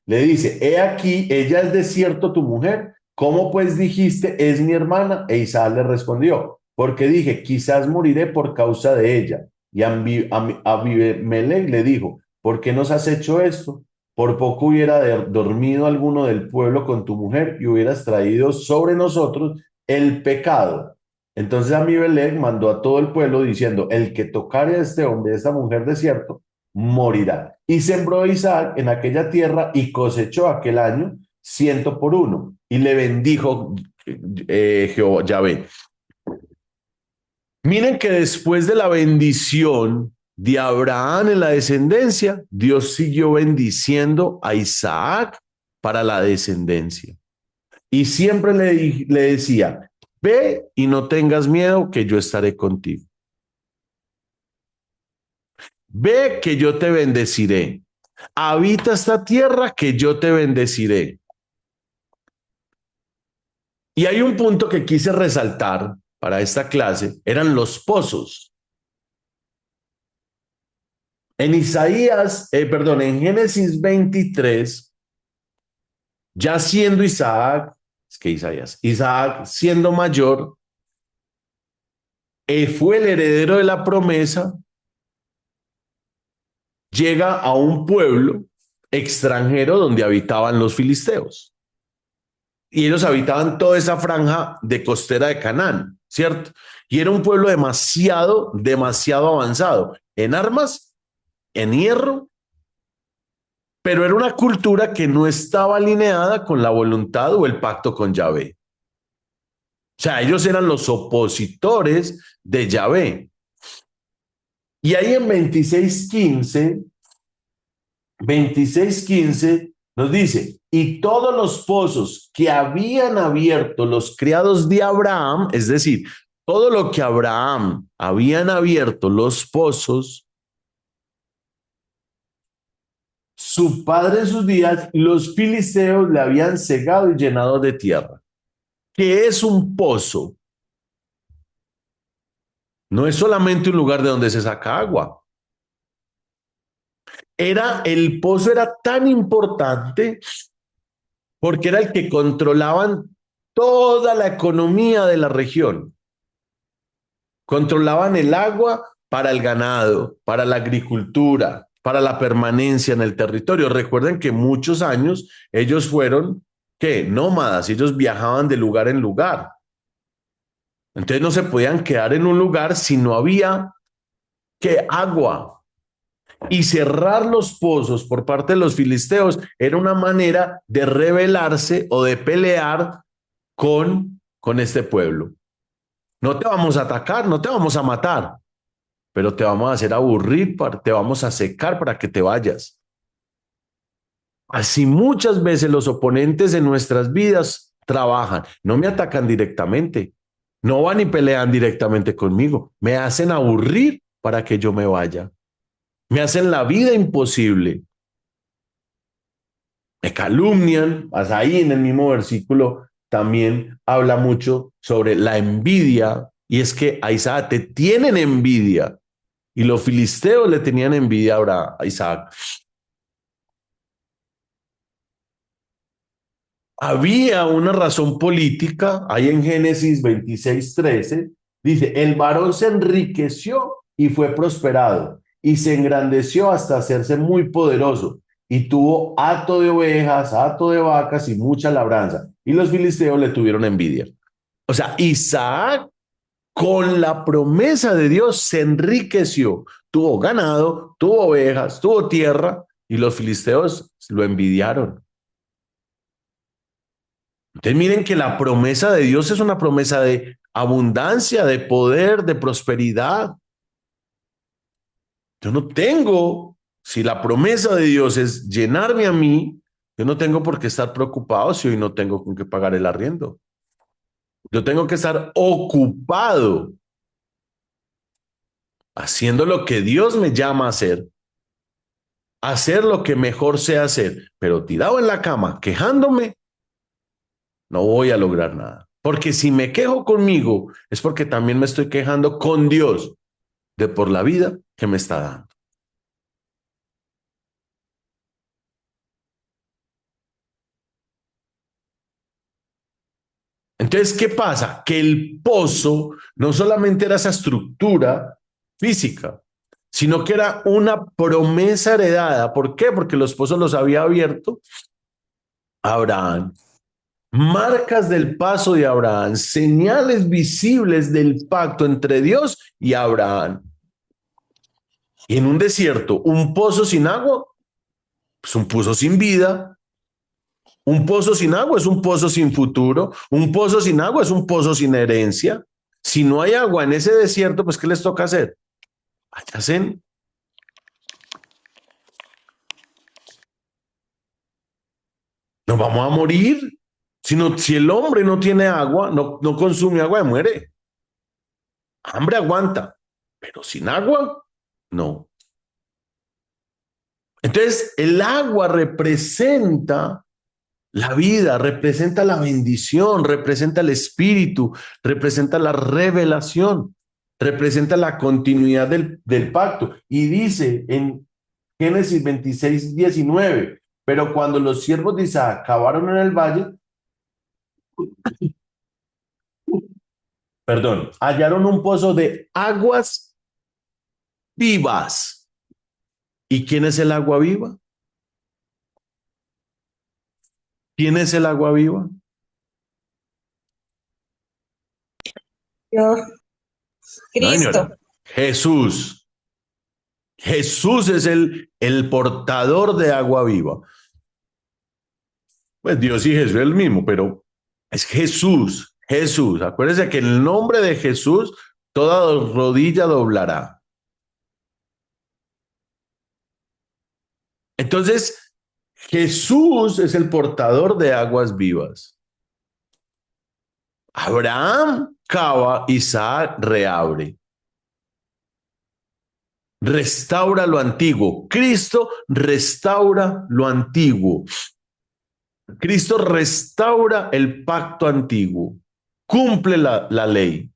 le dice, he aquí, ella es de cierto tu mujer. ¿Cómo pues dijiste, es mi hermana? E Isaac le respondió, porque dije, quizás moriré por causa de ella. Y Abimelech le dijo, ¿por qué nos has hecho esto? Por poco hubiera dormido alguno del pueblo con tu mujer y hubieras traído sobre nosotros el pecado. Entonces Abimelech mandó a todo el pueblo diciendo, el que tocare a este hombre, a esta mujer de cierto, morirá. Y sembró Isaac en aquella tierra y cosechó aquel año 100 por 1. Y le bendijo Jehová, Yahvé. Miren que después de la bendición de Abraham en la descendencia, Dios siguió bendiciendo a Isaac para la descendencia. Y siempre le decía, ve y no tengas miedo, que yo estaré contigo. Ve que yo te bendeciré. Habita esta tierra que yo te bendeciré. Y hay un punto que quise resaltar para esta clase, eran los pozos. En en Génesis 23, ya siendo Isaac siendo mayor, fue el heredero de la promesa, llega a un pueblo extranjero donde habitaban los filisteos. Y ellos habitaban toda esa franja de costera de Canaán, ¿cierto? Y era un pueblo demasiado avanzado en armas, en hierro, pero era una cultura que no estaba alineada con la voluntad o el pacto con Yahvé. O sea, ellos eran los opositores de Yahvé. Y ahí en 26:15 nos dice, y todos los pozos que habían abierto los criados de Abraham, es decir, todo lo que Abraham habían abierto los pozos, su padre en sus días, los filisteos le habían cegado y llenado de tierra. ¿Qué es un pozo? No es solamente un lugar de donde se saca agua. El pozo era tan importante porque era el que controlaban toda la economía de la región. Controlaban el agua para el ganado, para la agricultura, para la permanencia en el territorio. Recuerden que muchos años ellos fueron, ¿qué? Nómadas, ellos viajaban de lugar en lugar. Entonces no se podían quedar en un lugar si no había, ¿qué? Agua. Y cerrar los pozos por parte de los filisteos era una manera de rebelarse o de pelear con este pueblo. No te vamos a atacar, no te vamos a matar, pero te vamos a hacer aburrir, te vamos a secar para que te vayas. Así muchas veces los oponentes en nuestras vidas trabajan, no me atacan directamente, no van y pelean directamente conmigo, me hacen aburrir para que yo me vaya. Me hacen la vida imposible. Me calumnian. Ahí en el mismo versículo también habla mucho sobre la envidia. Y es que a Isaac te tienen envidia. Y los filisteos le tenían envidia ahora a Isaac. Había una razón política. Ahí en Génesis 26:13 dice, el varón se enriqueció y fue prosperado y se engrandeció hasta hacerse muy poderoso y tuvo hato de ovejas, hato de vacas y mucha labranza. Y los filisteos le tuvieron envidia. O sea, Isaac con la promesa de Dios se enriqueció, tuvo ganado, tuvo ovejas, tuvo tierra y los filisteos lo envidiaron. Entonces miren que la promesa de Dios es una promesa de abundancia, de poder, de prosperidad. Yo no tengo, si la promesa de Dios es llenarme a mí, yo no tengo por qué estar preocupado si hoy no tengo con qué pagar el arriendo. Yo tengo que estar ocupado haciendo lo que Dios me llama a hacer. hacer lo que mejor sé hacer, pero tirado en la cama, quejándome, no voy a lograr nada. Porque si me quejo conmigo, es porque también me estoy quejando con Dios de por la vida que me está dando. Entonces, ¿qué pasa? Que el pozo no solamente era esa estructura física, sino que era una promesa heredada. ¿Por qué? Porque los pozos los había abierto Abraham. Marcas del paso de Abraham, señales visibles del pacto entre Dios y Abraham. Y en un desierto, un pozo sin agua, pues un pozo sin vida. Un pozo sin agua es un pozo sin futuro. Un pozo sin agua es un pozo sin herencia. Si no hay agua en ese desierto, pues ¿qué les toca hacer? Váyanse. Nos vamos a morir. Si el hombre no tiene agua, no consume agua, muere. Hambre aguanta, pero sin agua, no. Entonces, el agua representa la vida, representa la bendición, representa el espíritu, representa la revelación, representa la continuidad del pacto. Y dice en Génesis 26:19, pero cuando los siervos de Isaac cavaron en el valle, hallaron un pozo de aguas vivas. ¿Y quién es el agua viva? ¿Quién es el agua viva? Dios, No, Cristo. señora. Jesús. Jesús es el portador de agua viva. Pues Dios y Jesús es el mismo, pero es Jesús. Jesús. Acuérdense que en el nombre de Jesús toda rodilla doblará. Entonces, Jesús es el portador de aguas vivas. Abraham cava, Isaac reabre. Restaura lo antiguo. Cristo restaura lo antiguo. Cristo restaura el pacto antiguo. Cumple la ley.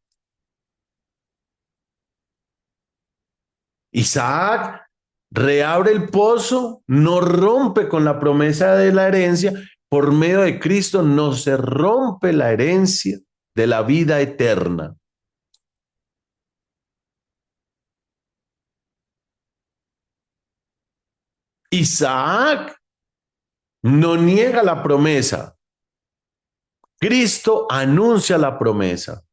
Isaac reabre el pozo, no rompe con la promesa de la herencia. Por medio de Cristo no se rompe la herencia de la vida eterna. Isaac no niega la promesa. Cristo anuncia la promesa.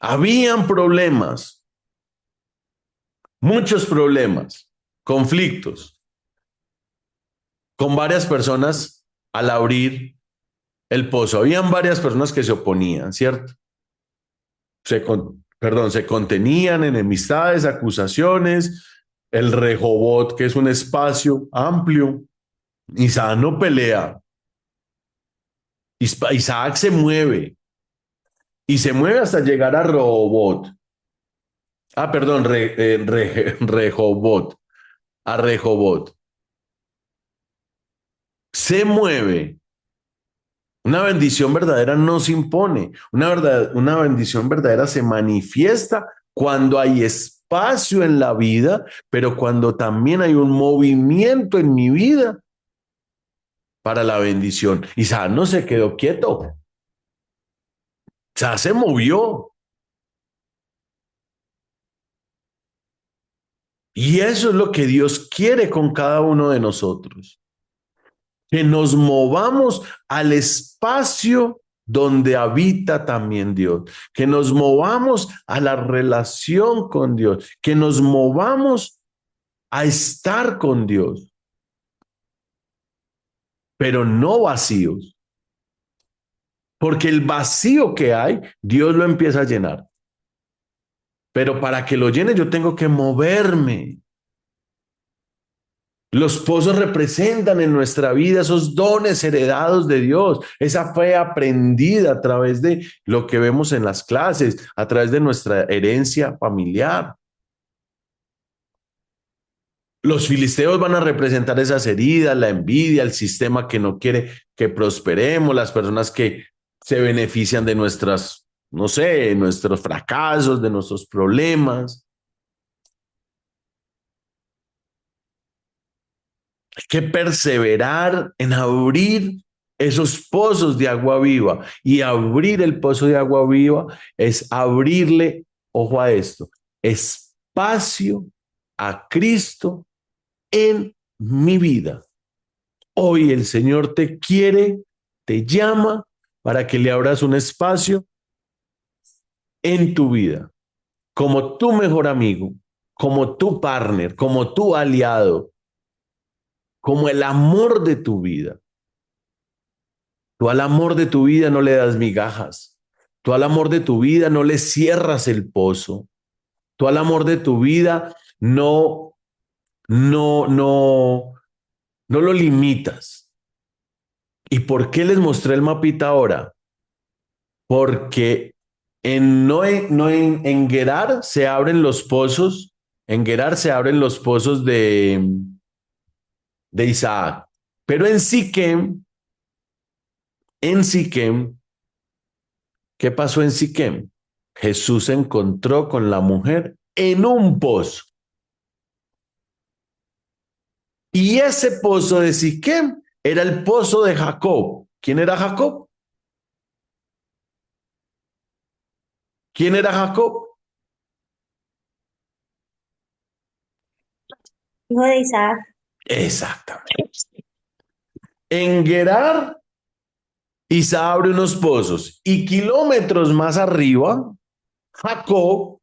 Habían problemas, muchos problemas, conflictos con varias personas al abrir el pozo. Habían varias personas que se oponían, ¿cierto? Se contenían, enemistades, acusaciones, el Rehobot, que es un espacio amplio. Isaac no pelea. Isaac se mueve y se mueve hasta llegar a Rehobot. Rehobot, a Rehobot. Se mueve. Una bendición verdadera no se impone. Una bendición verdadera se manifiesta cuando hay espacio en la vida, pero cuando también hay un movimiento en mi vida para la bendición. Isaac no se quedó quieto. Isaac se movió. Y eso es lo que Dios quiere con cada uno de nosotros. Que nos movamos al espacio donde habita también Dios, que nos movamos a la relación con Dios, que nos movamos a estar con Dios, pero no vacíos, porque el vacío que hay, Dios lo empieza a llenar, pero para que lo llene yo tengo que moverme. Los pozos representan en nuestra vida esos dones heredados de Dios, esa fe aprendida a través de lo que vemos en las clases, a través de nuestra herencia familiar. Los filisteos van a representar esas heridas, la envidia, el sistema que no quiere que prosperemos, las personas que se benefician de nuestras, no sé, nuestros fracasos, de nuestros problemas. Hay que perseverar en abrir esos pozos de agua viva. Y abrir el pozo de agua viva es abrirle, ojo a esto, espacio a Cristo en mi vida. Hoy el Señor te quiere, te llama para que le abras un espacio en tu vida, como tu mejor amigo, como tu partner, como tu aliado, como el amor de tu vida. Tú al amor de tu vida no le das migajas. Tú al amor de tu vida no le cierras el pozo. Tú al amor de tu vida no lo limitas. ¿Y por qué les mostré el mapita ahora? Porque en Gerar se abren los pozos, en Gerar se abren los pozos de Isaac. Pero en Siquem, ¿qué pasó en Siquem? Jesús se encontró con la mujer en un pozo. Y ese pozo de Siquem era el pozo de Jacob. ¿Quién era Jacob? ¿Quién era Jacob? Hijo de Isaac. Exactamente. En Gerar, Isaac abre unos pozos y kilómetros más arriba, Jacob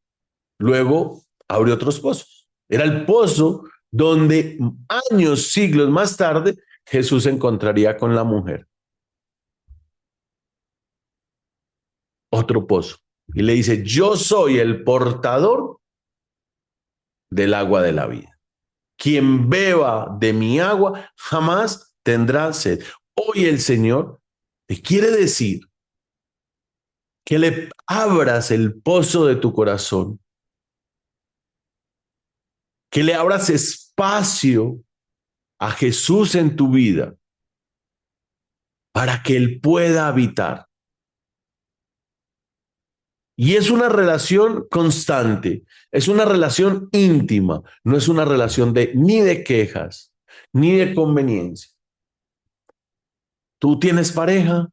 luego abre otros pozos. Era el pozo donde años, siglos más tarde, Jesús se encontraría con la mujer. Otro pozo. Y le dice, yo soy el portador del agua de la vida. Quien beba de mi agua jamás tendrá sed. Hoy el Señor te quiere decir que le abras el pozo de tu corazón, que le abras espacio a Jesús en tu vida para que Él pueda habitar. Y es una relación constante, es una relación íntima, no es una relación ni de quejas, ni de conveniencia. Tú tienes pareja,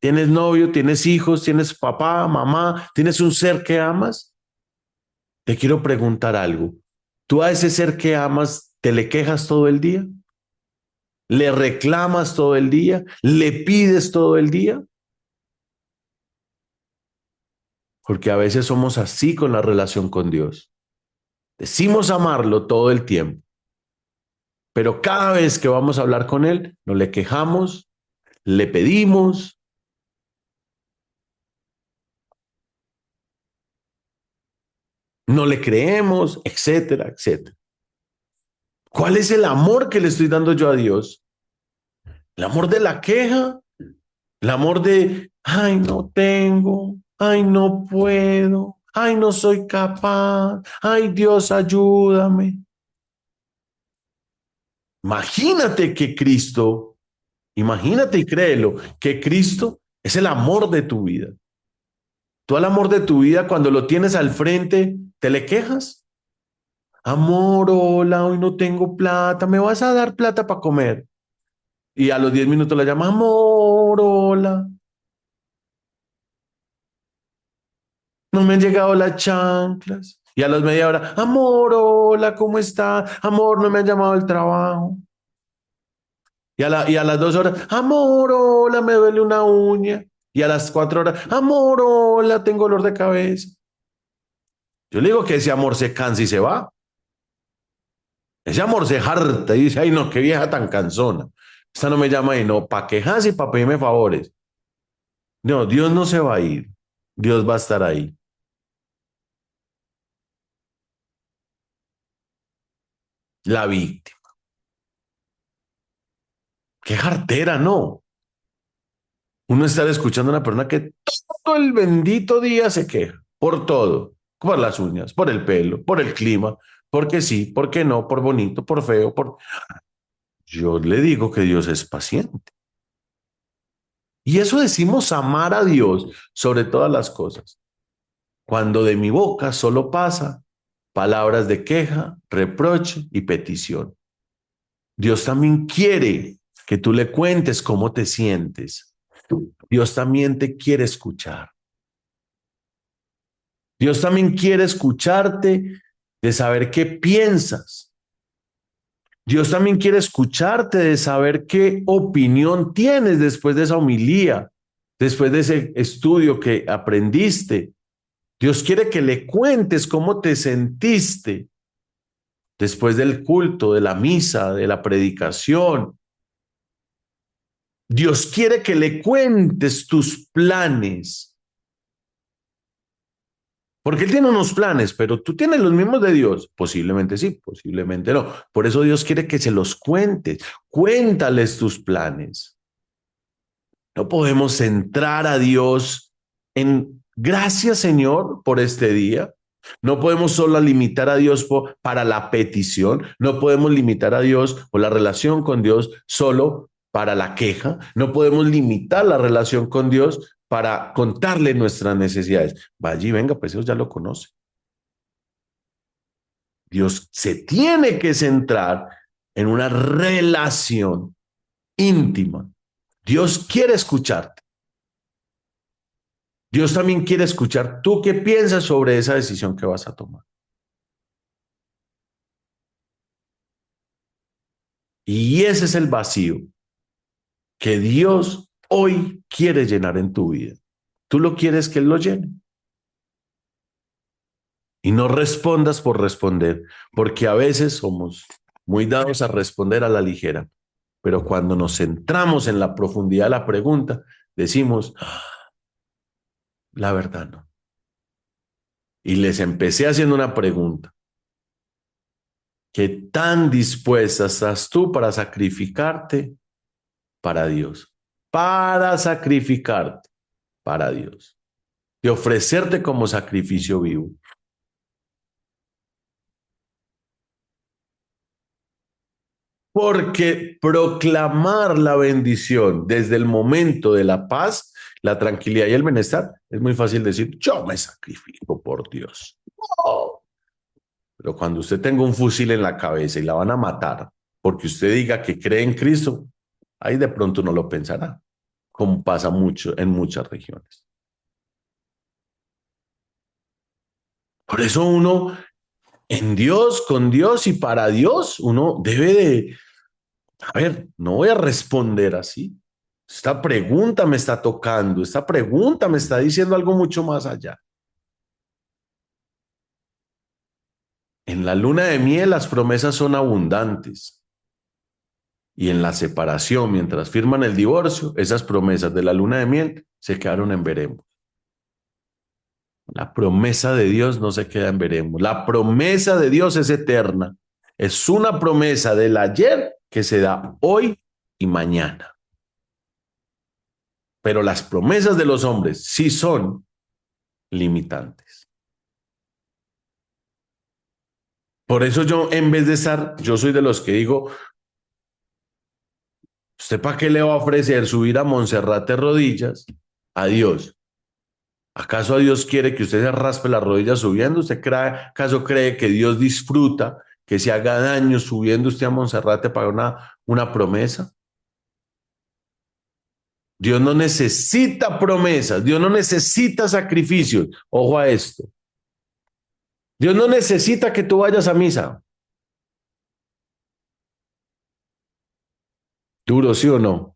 tienes novio, tienes hijos, tienes papá, mamá, tienes un ser que amas. Te quiero preguntar algo. ¿Tú a ese ser que amas te le quejas todo el día? ¿Le reclamas todo el día? ¿Le pides todo el día? Porque a veces somos así con la relación con Dios. Decimos amarlo todo el tiempo, pero cada vez que vamos a hablar con Él, nos le quejamos, le pedimos. No le creemos, etcétera, etcétera. ¿Cuál es el amor que le estoy dando yo a Dios? ¿El amor de la queja? ¿El amor de, ay, no tengo, ay, no puedo, ay, no soy capaz, ay, Dios, ayúdame? Imagínate que Cristo, imagínate y créelo, que Cristo es el amor de tu vida. Tú al amor de tu vida, cuando lo tienes al frente, ¿te le quejas? Amor, hola, hoy no tengo plata, ¿me vas a dar plata para comer? Y a los 10 minutos la llama, amor, hola, no me han llegado las chanclas. Y a las media hora, amor, hola, ¿cómo está? Amor, no me han llamado del trabajo. Y a las 2 horas, amor, hola, me duele una uña. Y a las 4 horas, amor, hola, tengo dolor de cabeza. Yo le digo que ese amor se cansa y se va. Ese amor se harta y dice, ay, no, qué vieja tan cansona. Esta no me llama y no, para quejarse y para pedirme favores. No, Dios no se va a ir. Dios va a estar ahí. La víctima. qué jartera, no. Uno está escuchando a una persona que todo el bendito día se queja, por todo, por las uñas, por el pelo, por el clima, porque sí, porque no, por bonito, por feo, por... Yo le digo que Dios es paciente. Y eso decimos amar a Dios sobre todas las cosas. Cuando de mi boca solo pasa palabras de queja, reproche y petición. Dios también quiere que tú le cuentes cómo te sientes. Dios también te quiere escuchar. Dios también quiere escucharte de saber qué piensas. Dios también quiere escucharte de saber qué opinión tienes después de esa homilía, después de ese estudio que aprendiste. Dios quiere que le cuentes cómo te sentiste después del culto, de la misa, de la predicación. Dios quiere que le cuentes tus planes. Porque Él tiene unos planes, pero tú tienes los mismos de Dios. Posiblemente sí, posiblemente no. Por eso Dios quiere que se los cuentes. Cuéntales tus planes. No podemos centrar a Dios en gracias, Señor, por este día. No podemos solo limitar a Dios para la petición. No podemos limitar a Dios o la relación con Dios solo para la queja. No podemos limitar la relación con Dios para contarle nuestras necesidades. Vaya y venga, pues Dios ya lo conoce. Dios se tiene que centrar en una relación íntima. Dios quiere escucharte. Dios también quiere escuchar tú qué piensas sobre esa decisión que vas a tomar. Y ese es el vacío que Dios hoy quiere llenar en tu vida. Tú lo quieres que Él lo llene. Y no respondas por responder, porque a veces somos muy dados a responder a la ligera, pero cuando nos centramos en la profundidad de la pregunta, decimos, la verdad no. Y les empecé haciendo una pregunta. ¿Qué tan dispuesta estás tú para sacrificarte para Dios? Para sacrificarte para Dios. Y ofrecerte como sacrificio vivo. Porque proclamar la bendición desde el momento de la paz, la tranquilidad y el bienestar, es muy fácil decir, yo me sacrifico por Dios. Oh. Pero cuando usted tenga un fusil en la cabeza y la van a matar porque usted diga que cree en Cristo, ahí de pronto no lo pensará, como pasa mucho en muchas regiones. Por eso uno, en Dios, con Dios y para Dios, uno debe de, a ver, no voy a responder así. Esta pregunta me está tocando, esta pregunta me está diciendo algo mucho más allá. En la luna de miel las promesas son abundantes. Y en la separación, mientras firman el divorcio, esas promesas de la luna de miel se quedaron en veremos. La promesa de Dios no se queda en veremos. La promesa de Dios es eterna. Es una promesa del ayer que se da hoy y mañana. Pero las promesas de los hombres sí son limitantes. Por eso yo, en vez de estar, yo soy de los que digo, ¿usted para qué le va a ofrecer subir a Montserrat de rodillas a Dios? ¿Acaso Dios quiere que usted se raspe las rodillas subiendo? ¿Usted acaso cree que Dios disfruta que se haga daño subiendo usted a Monserrate para una promesa? Dios no necesita promesas, Dios no necesita sacrificios. Ojo a esto. Dios no necesita que tú vayas a misa. ¿Duro, sí o no?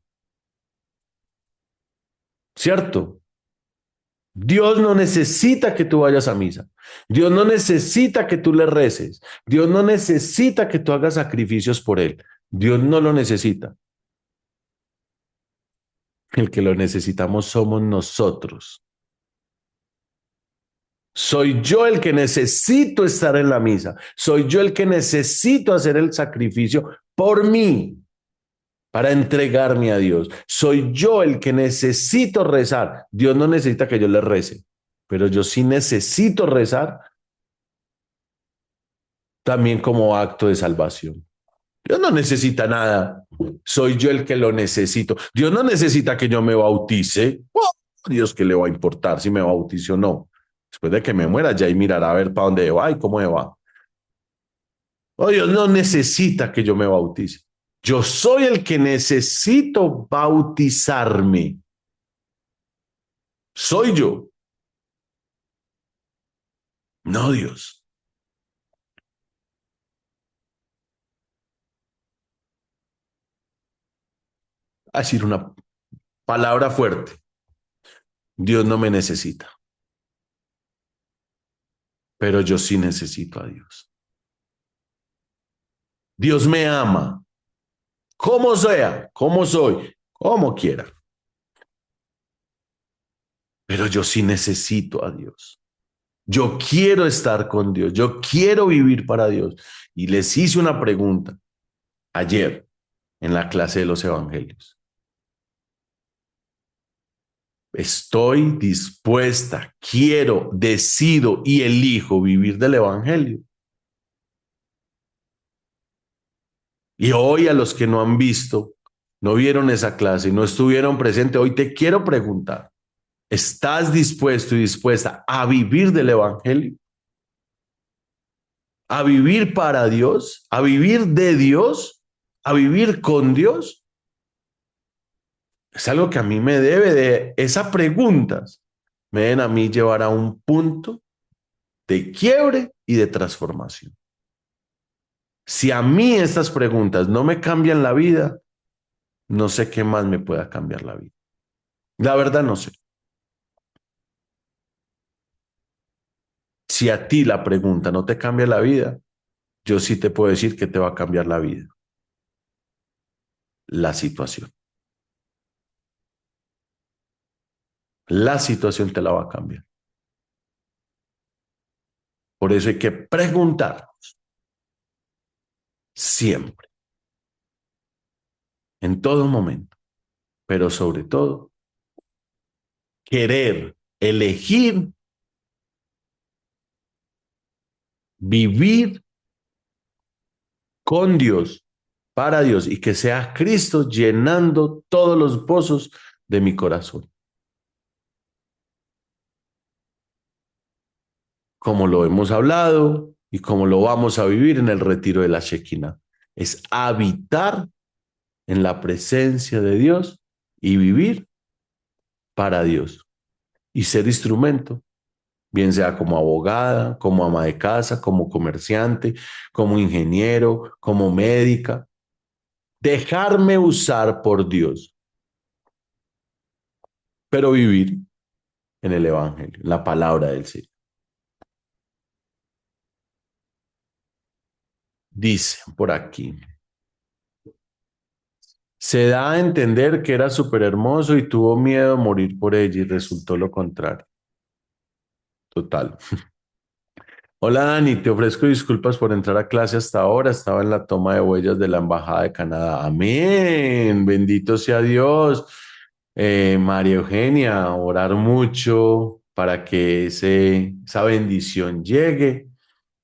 ¿Cierto? Dios no necesita que tú vayas a misa. Dios no necesita que tú le reces. Dios no necesita que tú hagas sacrificios por Él. Dios no lo necesita. El que lo necesitamos somos nosotros. Soy yo el que necesito estar en la misa. Soy yo el que necesito hacer el sacrificio por mí. para entregarme a Dios. Soy yo el que necesito rezar. Dios no necesita que yo le rece, pero yo sí necesito rezar también como acto de salvación. Dios no necesita nada. Soy yo el que lo necesito. Dios no necesita que yo me bautice. Oh, Dios, ¿qué le va a importar si me bautizo o no? Después de que me muera, ya y mirará a ver para dónde va y cómo me va. Oh, Dios no necesita que yo me bautice. Yo soy el que necesito bautizarme. Soy yo. No Dios. A decir una palabra fuerte. Dios no me necesita. Pero yo sí necesito a Dios. Dios me ama. Como sea, como soy, como quiera. Pero yo sí necesito a Dios. Yo quiero estar con Dios. Yo quiero vivir para Dios. Y les hice una pregunta ayer en la clase de los evangelios. Estoy dispuesta, quiero, decido y elijo vivir del evangelio. Y hoy a los que no han visto, no vieron esa clase, no estuvieron presentes, hoy te quiero preguntar, ¿estás dispuesto y dispuesta a vivir del evangelio? ¿A vivir para Dios? ¿A vivir de Dios? ¿A vivir con Dios? Es algo que a mí me debe de, esas preguntas me deben a mí llevar a un punto de quiebre y de transformación. Si a mí estas preguntas no me cambian la vida, no sé qué más me pueda cambiar la vida. La verdad no sé. Si a ti la pregunta no te cambia la vida, yo sí te puedo decir que te va a cambiar la vida. La situación. La situación te la va a cambiar. Por eso hay que preguntarnos siempre, en todo momento, pero sobre todo, querer, elegir, vivir con Dios, para Dios, y que sea Cristo llenando todos los pozos de mi corazón. Como lo hemos hablado y como lo vamos a vivir en el retiro de la Shekinah. Es habitar en la presencia de Dios y vivir para Dios y ser instrumento, bien sea como abogada, como ama de casa, como comerciante, como ingeniero, como médica. Dejarme usar por Dios, pero vivir en el Evangelio, en la palabra del Señor. Dice por aquí, se da a entender que era súper hermoso y tuvo miedo de morir por ella y resultó lo contrario. Total. Hola Dani, te ofrezco disculpas por entrar a clase hasta ahora. Estaba en la toma de huellas de la Embajada de Canadá. Amén. Bendito sea Dios. María Eugenia, orar mucho para que esa bendición llegue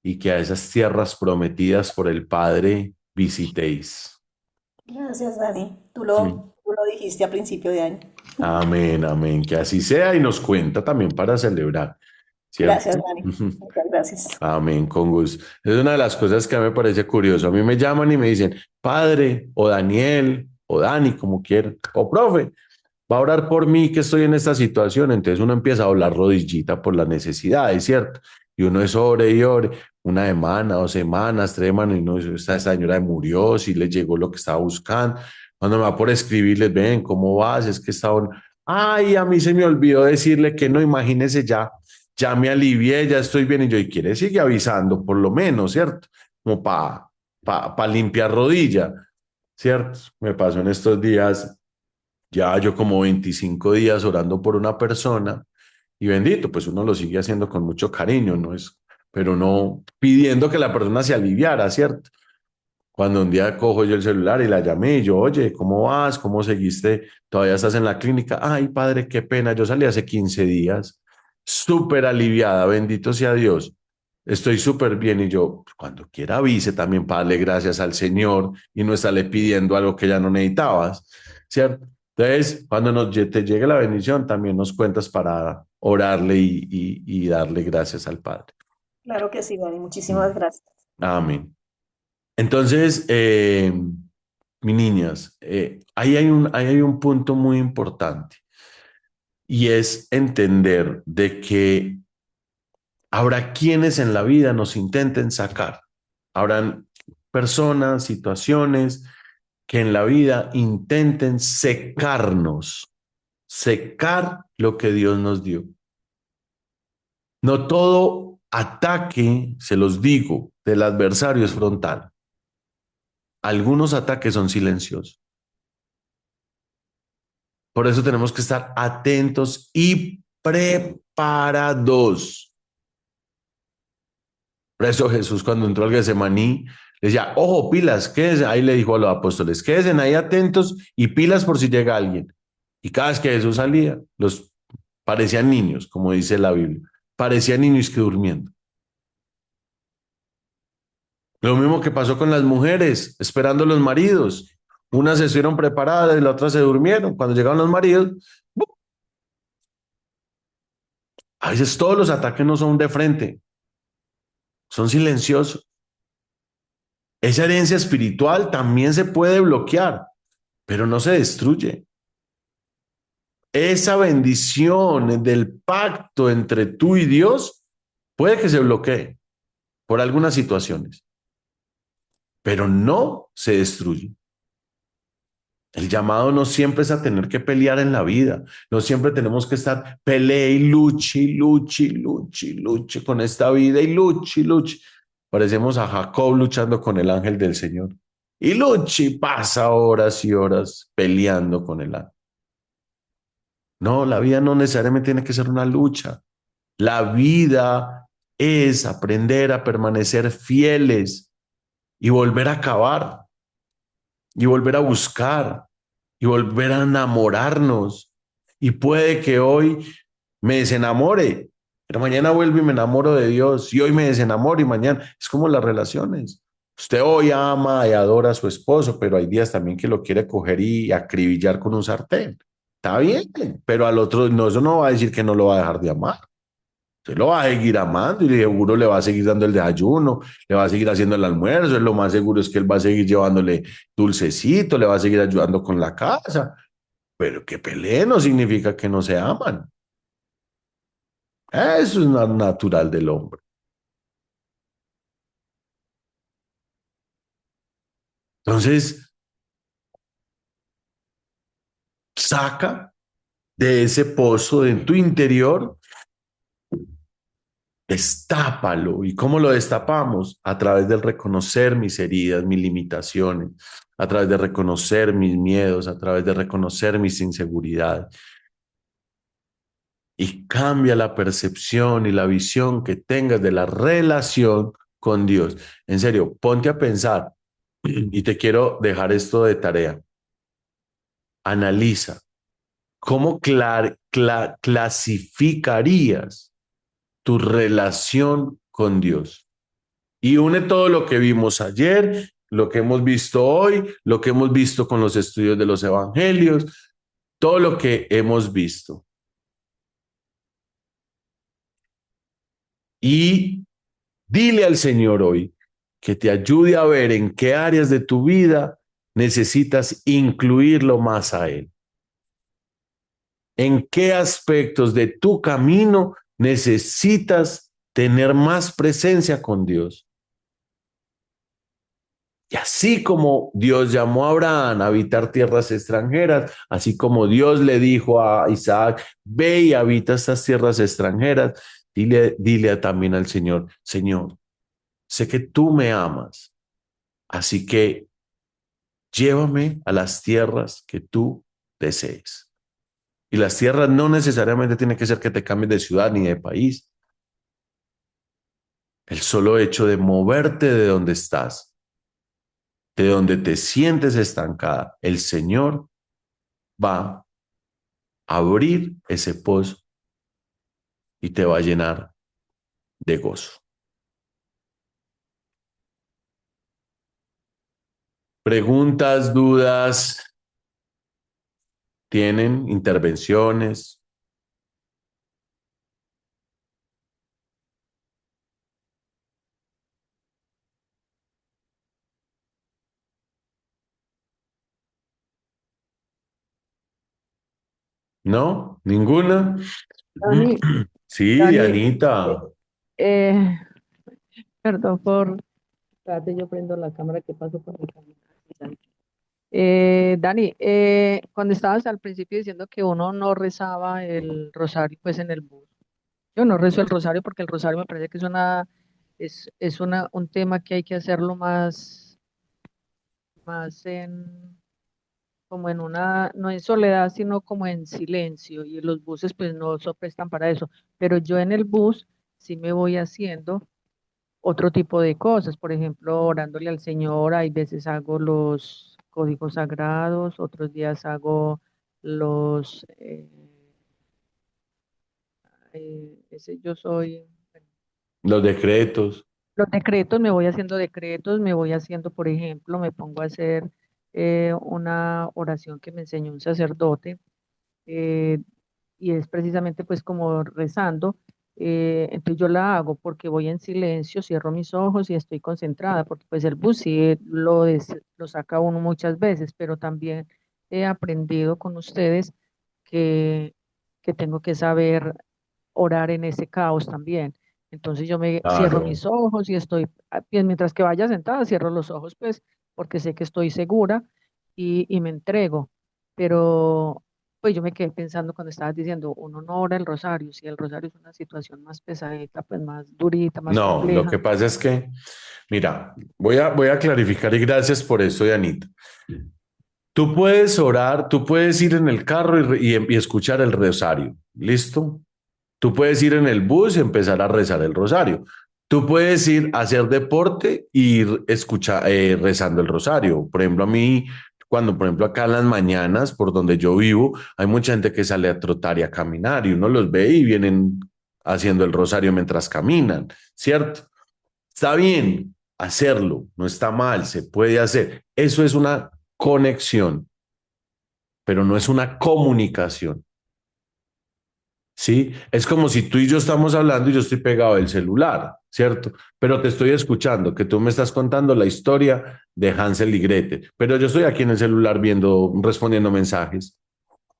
y que a esas tierras prometidas por el Padre visitéis. Gracias, Dani. Mm. Tú lo dijiste a principio de año. Amén, amén. Que así sea y nos cuenta también para celebrar, ¿cierto? Gracias, Dani. Muchas gracias. Amén, con gusto. Es una de las cosas que a mí me parece curioso. A mí me llaman y me dicen, padre, o Daniel, o Dani, como quieran, o profe, va a orar por mí que estoy en esta situación. Entonces uno empieza a hablar rodillita por las necesidades, ¿cierto? Y uno es ore y ore, una semana, 2 semanas, 3 semanas, y no, esta señora murió, si le llegó lo que estaba buscando. Cuando me va por escribirles, ven, ¿cómo vas? Es que estaba, ay, a mí se me olvidó decirle que no, imagínese ya me alivié, ya estoy bien. Y yo, y quiere, sigue avisando, por lo menos, ¿cierto? Como para limpiar rodilla, ¿cierto? Me pasó en estos días, ya yo como 25 días orando por una persona y bendito, pues uno lo sigue haciendo con mucho cariño, ¿no? Pero no pidiendo que la persona se aliviara, ¿cierto? Cuando un día cojo yo el celular y la llamé y yo, oye, ¿cómo vas? ¿Cómo seguiste? ¿Todavía estás en la clínica? Ay, padre, qué pena. Yo salí hace 15 días, súper aliviada, bendito sea Dios. Estoy súper bien y yo, cuando quiera avise también para darle gracias al Señor y no estarle pidiendo algo que ya no necesitabas, ¿cierto? Entonces, cuando te llegue la bendición, también nos cuentas para orarle y darle gracias al Padre. Claro que sí, Dani. Muchísimas Mm. gracias. Amén. Entonces, mis niñas, ahí hay un punto muy importante y es entender de que habrá quienes en la vida nos intenten sacar. Habrán personas, situaciones que en la vida intenten secarnos, secar lo que Dios nos dio. No todo ataque, se los digo, del adversario es frontal. Algunos ataques son silenciosos. Por eso tenemos que estar atentos y preparados. Por eso Jesús cuando entró al Getsemaní le decía, ojo, pilas, quédense. Ahí le dijo a los apóstoles, quédense ahí atentos y pilas por si llega alguien. Y cada vez que Jesús salía, los parecían niños, como dice la Biblia, parecían niños que durmiendo. Lo mismo que pasó con las mujeres, esperando a los maridos. Unas se estuvieron preparadas y las otras se durmieron. Cuando llegaron los maridos, ¡bum! A veces todos los ataques no son de frente, son silenciosos. Esa herencia espiritual también se puede bloquear, pero no se destruye. Esa bendición del pacto entre tú y Dios puede que se bloquee por algunas situaciones, pero no se destruye. El llamado no siempre es a tener que pelear en la vida, no siempre tenemos que estar pelee y luche, luche, luche, luche con esta vida y luche, luche. Parecemos a Jacob luchando con el ángel del Señor. Y luche, pasa horas y horas peleando con el ángel. No, la vida no necesariamente tiene que ser una lucha. La vida es aprender a permanecer fieles y volver a acabar y volver a buscar y volver a enamorarnos. Y puede que hoy me desenamore, pero mañana vuelvo y me enamoro de Dios y hoy me desenamoro y mañana. Es como las relaciones. Usted hoy ama y adora a su esposo, pero hay días también que lo quiere coger y acribillar con un sartén. Está bien, pero al otro, no, eso no va a decir que no lo va a dejar de amar. Usted lo va a seguir amando y seguro le va a seguir dando el desayuno, le va a seguir haciendo el almuerzo, lo más seguro es que él va a seguir llevándole dulcecito, le va a seguir ayudando con la casa, pero que peleen no significa que no se aman. Eso es natural del hombre. Entonces, saca de ese pozo de tu interior, destápalo. ¿Y cómo lo destapamos? A través del reconocer mis heridas, mis limitaciones, a través de reconocer mis miedos, a través de reconocer mis inseguridades. Y cambia la percepción y la visión que tengas de la relación con Dios. En serio, ponte a pensar y te quiero dejar esto de tarea. Analiza cómo clasificarías tu relación con Dios. Y une todo lo que vimos ayer, lo que hemos visto hoy, lo que hemos visto con los estudios de los evangelios, todo lo que hemos visto. Y dile al Señor hoy que te ayude a ver en qué áreas de tu vida necesitas incluirlo más a Él. En qué aspectos de tu camino necesitas tener más presencia con Dios. Y así como Dios llamó a Abraham a habitar tierras extranjeras, así como Dios le dijo a Isaac, ve y habita estas tierras extranjeras, dile también al Señor, Señor, sé que tú me amas, así que llévame a las tierras que tú desees. Y las tierras no necesariamente tienen que ser que te cambies de ciudad ni de país. El solo hecho de moverte de donde estás de donde te sientes estancada, el Señor va a abrir ese pozo y te va a llenar de gozo. Preguntas, dudas, ¿tienen intervenciones? ¿No? ¿Ninguna? Dani, Sí, Dani, Dianita. eh, perdón por... Espérate, yo prendo la cámara que paso por el camino. Dani, cuando estabas al principio diciendo que uno no rezaba el rosario, pues en el bus. Yo no rezo el rosario porque el rosario me parece que un tema que hay que hacerlo más como en no en soledad, sino como en silencio. Y los buses pues no se prestan para eso. Pero yo en el bus sí me voy haciendo otro tipo de cosas, por ejemplo, orándole al Señor, hay veces hago los códigos sagrados, otros días hago los, yo soy, bueno, Los decretos. los decretos, me voy haciendo decretos, me voy haciendo, por ejemplo, me pongo a hacer una oración que me enseñó un sacerdote, eh, y es precisamente pues como rezando. Entonces yo la hago porque voy en silencio, cierro mis ojos y estoy concentrada, porque pues el bus sí lo saca uno muchas veces, pero también he aprendido con ustedes que, que tengo que saber orar en ese caos también. Entonces yo me cierro Claro. mis ojos y estoy, pues, mientras que vaya sentada, cierro los ojos, pues, porque sé que estoy segura y me entrego. Pero pues yo me quedé pensando cuando estabas diciendo, uno no ora el rosario, si el rosario es una situación más pesadita, pues más durita, más No, lo compleja. que pasa es que, mira, voy a clarificar y gracias por eso, Dianita. Tú puedes orar, tú puedes ir en el carro y escuchar el rosario, ¿listo? Tú puedes ir en el bus y empezar a rezar el rosario. Tú puedes ir a hacer deporte y ir rezando el rosario. Por ejemplo, a mí, cuando, por ejemplo, acá en las mañanas, por donde yo vivo, hay mucha gente que sale a trotar y a caminar y uno los ve y vienen haciendo el rosario mientras caminan, ¿cierto? Está bien hacerlo, no está mal, se puede hacer. Eso es una conexión, pero no es una comunicación. ¿Sí? Es como si tú y yo estamos hablando y yo estoy pegado del celular, ¿cierto? Pero te estoy escuchando, que tú me estás contando la historia de Hansel y Gretel, pero yo estoy aquí en el celular viendo, respondiendo mensajes.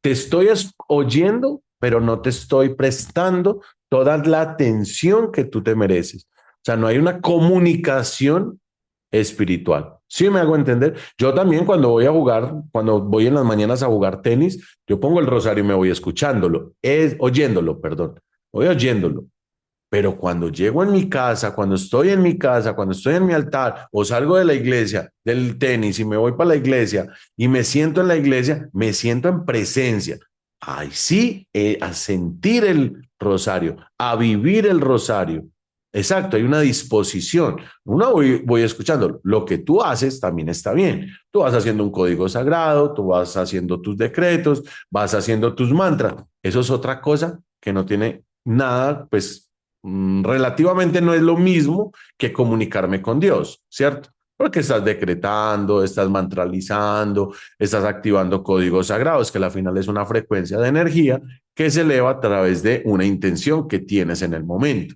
Te estoy oyendo, pero no te estoy prestando toda la atención que tú te mereces. O sea, no hay una comunicación espiritual. ¿Sí me hago entender? Yo también cuando voy a jugar, cuando voy en las mañanas a jugar tenis, yo pongo el rosario y me voy escuchándolo, oyéndolo, perdón, voy oyéndolo. Pero cuando llego en mi casa, cuando estoy en mi casa, cuando estoy en mi altar o salgo de la iglesia, del tenis y me voy para la iglesia y me siento en la iglesia, me siento en presencia. Ay, sí, a sentir el rosario, a vivir el rosario. Exacto, hay una disposición. Uno voy escuchando. Lo que tú haces también está bien. Tú vas haciendo un código sagrado, tú vas haciendo tus decretos, vas haciendo tus mantras. Eso es otra cosa que no tiene nada, pues relativamente no es lo mismo que comunicarme con Dios, ¿cierto? Porque estás decretando, estás mantralizando, estás activando códigos sagrados, que al final es una frecuencia de energía que se eleva a través de una intención que tienes en el momento.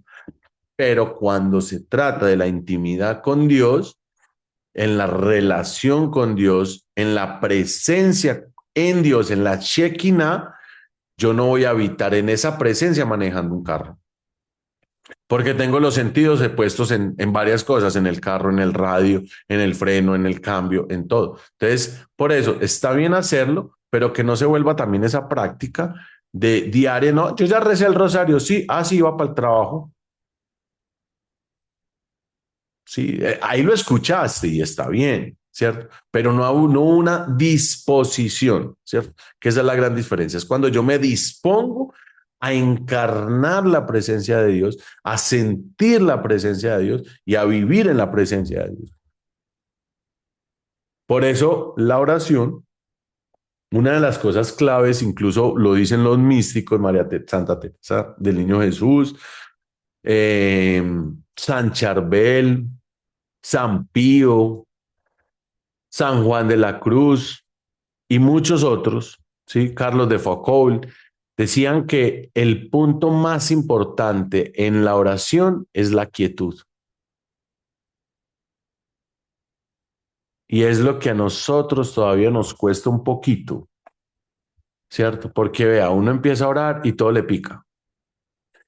Pero cuando se trata de la intimidad con Dios, en la relación con Dios, en la presencia en Dios, en la Shekinah, yo no voy a habitar en esa presencia manejando un carro. Porque tengo los sentidos puestos en varias cosas, en el carro, en el radio, en el freno, en el cambio, en todo. Entonces, por eso está bien hacerlo, pero que no se vuelva también esa práctica de diaria, no, yo ya recé el rosario, sí, sí, iba para el trabajo, sí, ahí lo escuchaste y está bien, ¿cierto? Pero no una disposición, ¿cierto? Que esa es la gran diferencia, es cuando yo me dispongo a encarnar la presencia de Dios, a sentir la presencia de Dios y a vivir en la presencia de Dios. Por eso la oración, una de las cosas claves, incluso lo dicen los místicos, Santa Teresa del Niño Jesús, eh, San Charbel, San Pío, San Juan de la Cruz y muchos otros, ¿sí? Carlos de Foucault, decían que el punto más importante en la oración es la quietud. Y es lo que a nosotros todavía nos cuesta un poquito, ¿cierto? Porque vea, uno empieza a orar y todo le pica.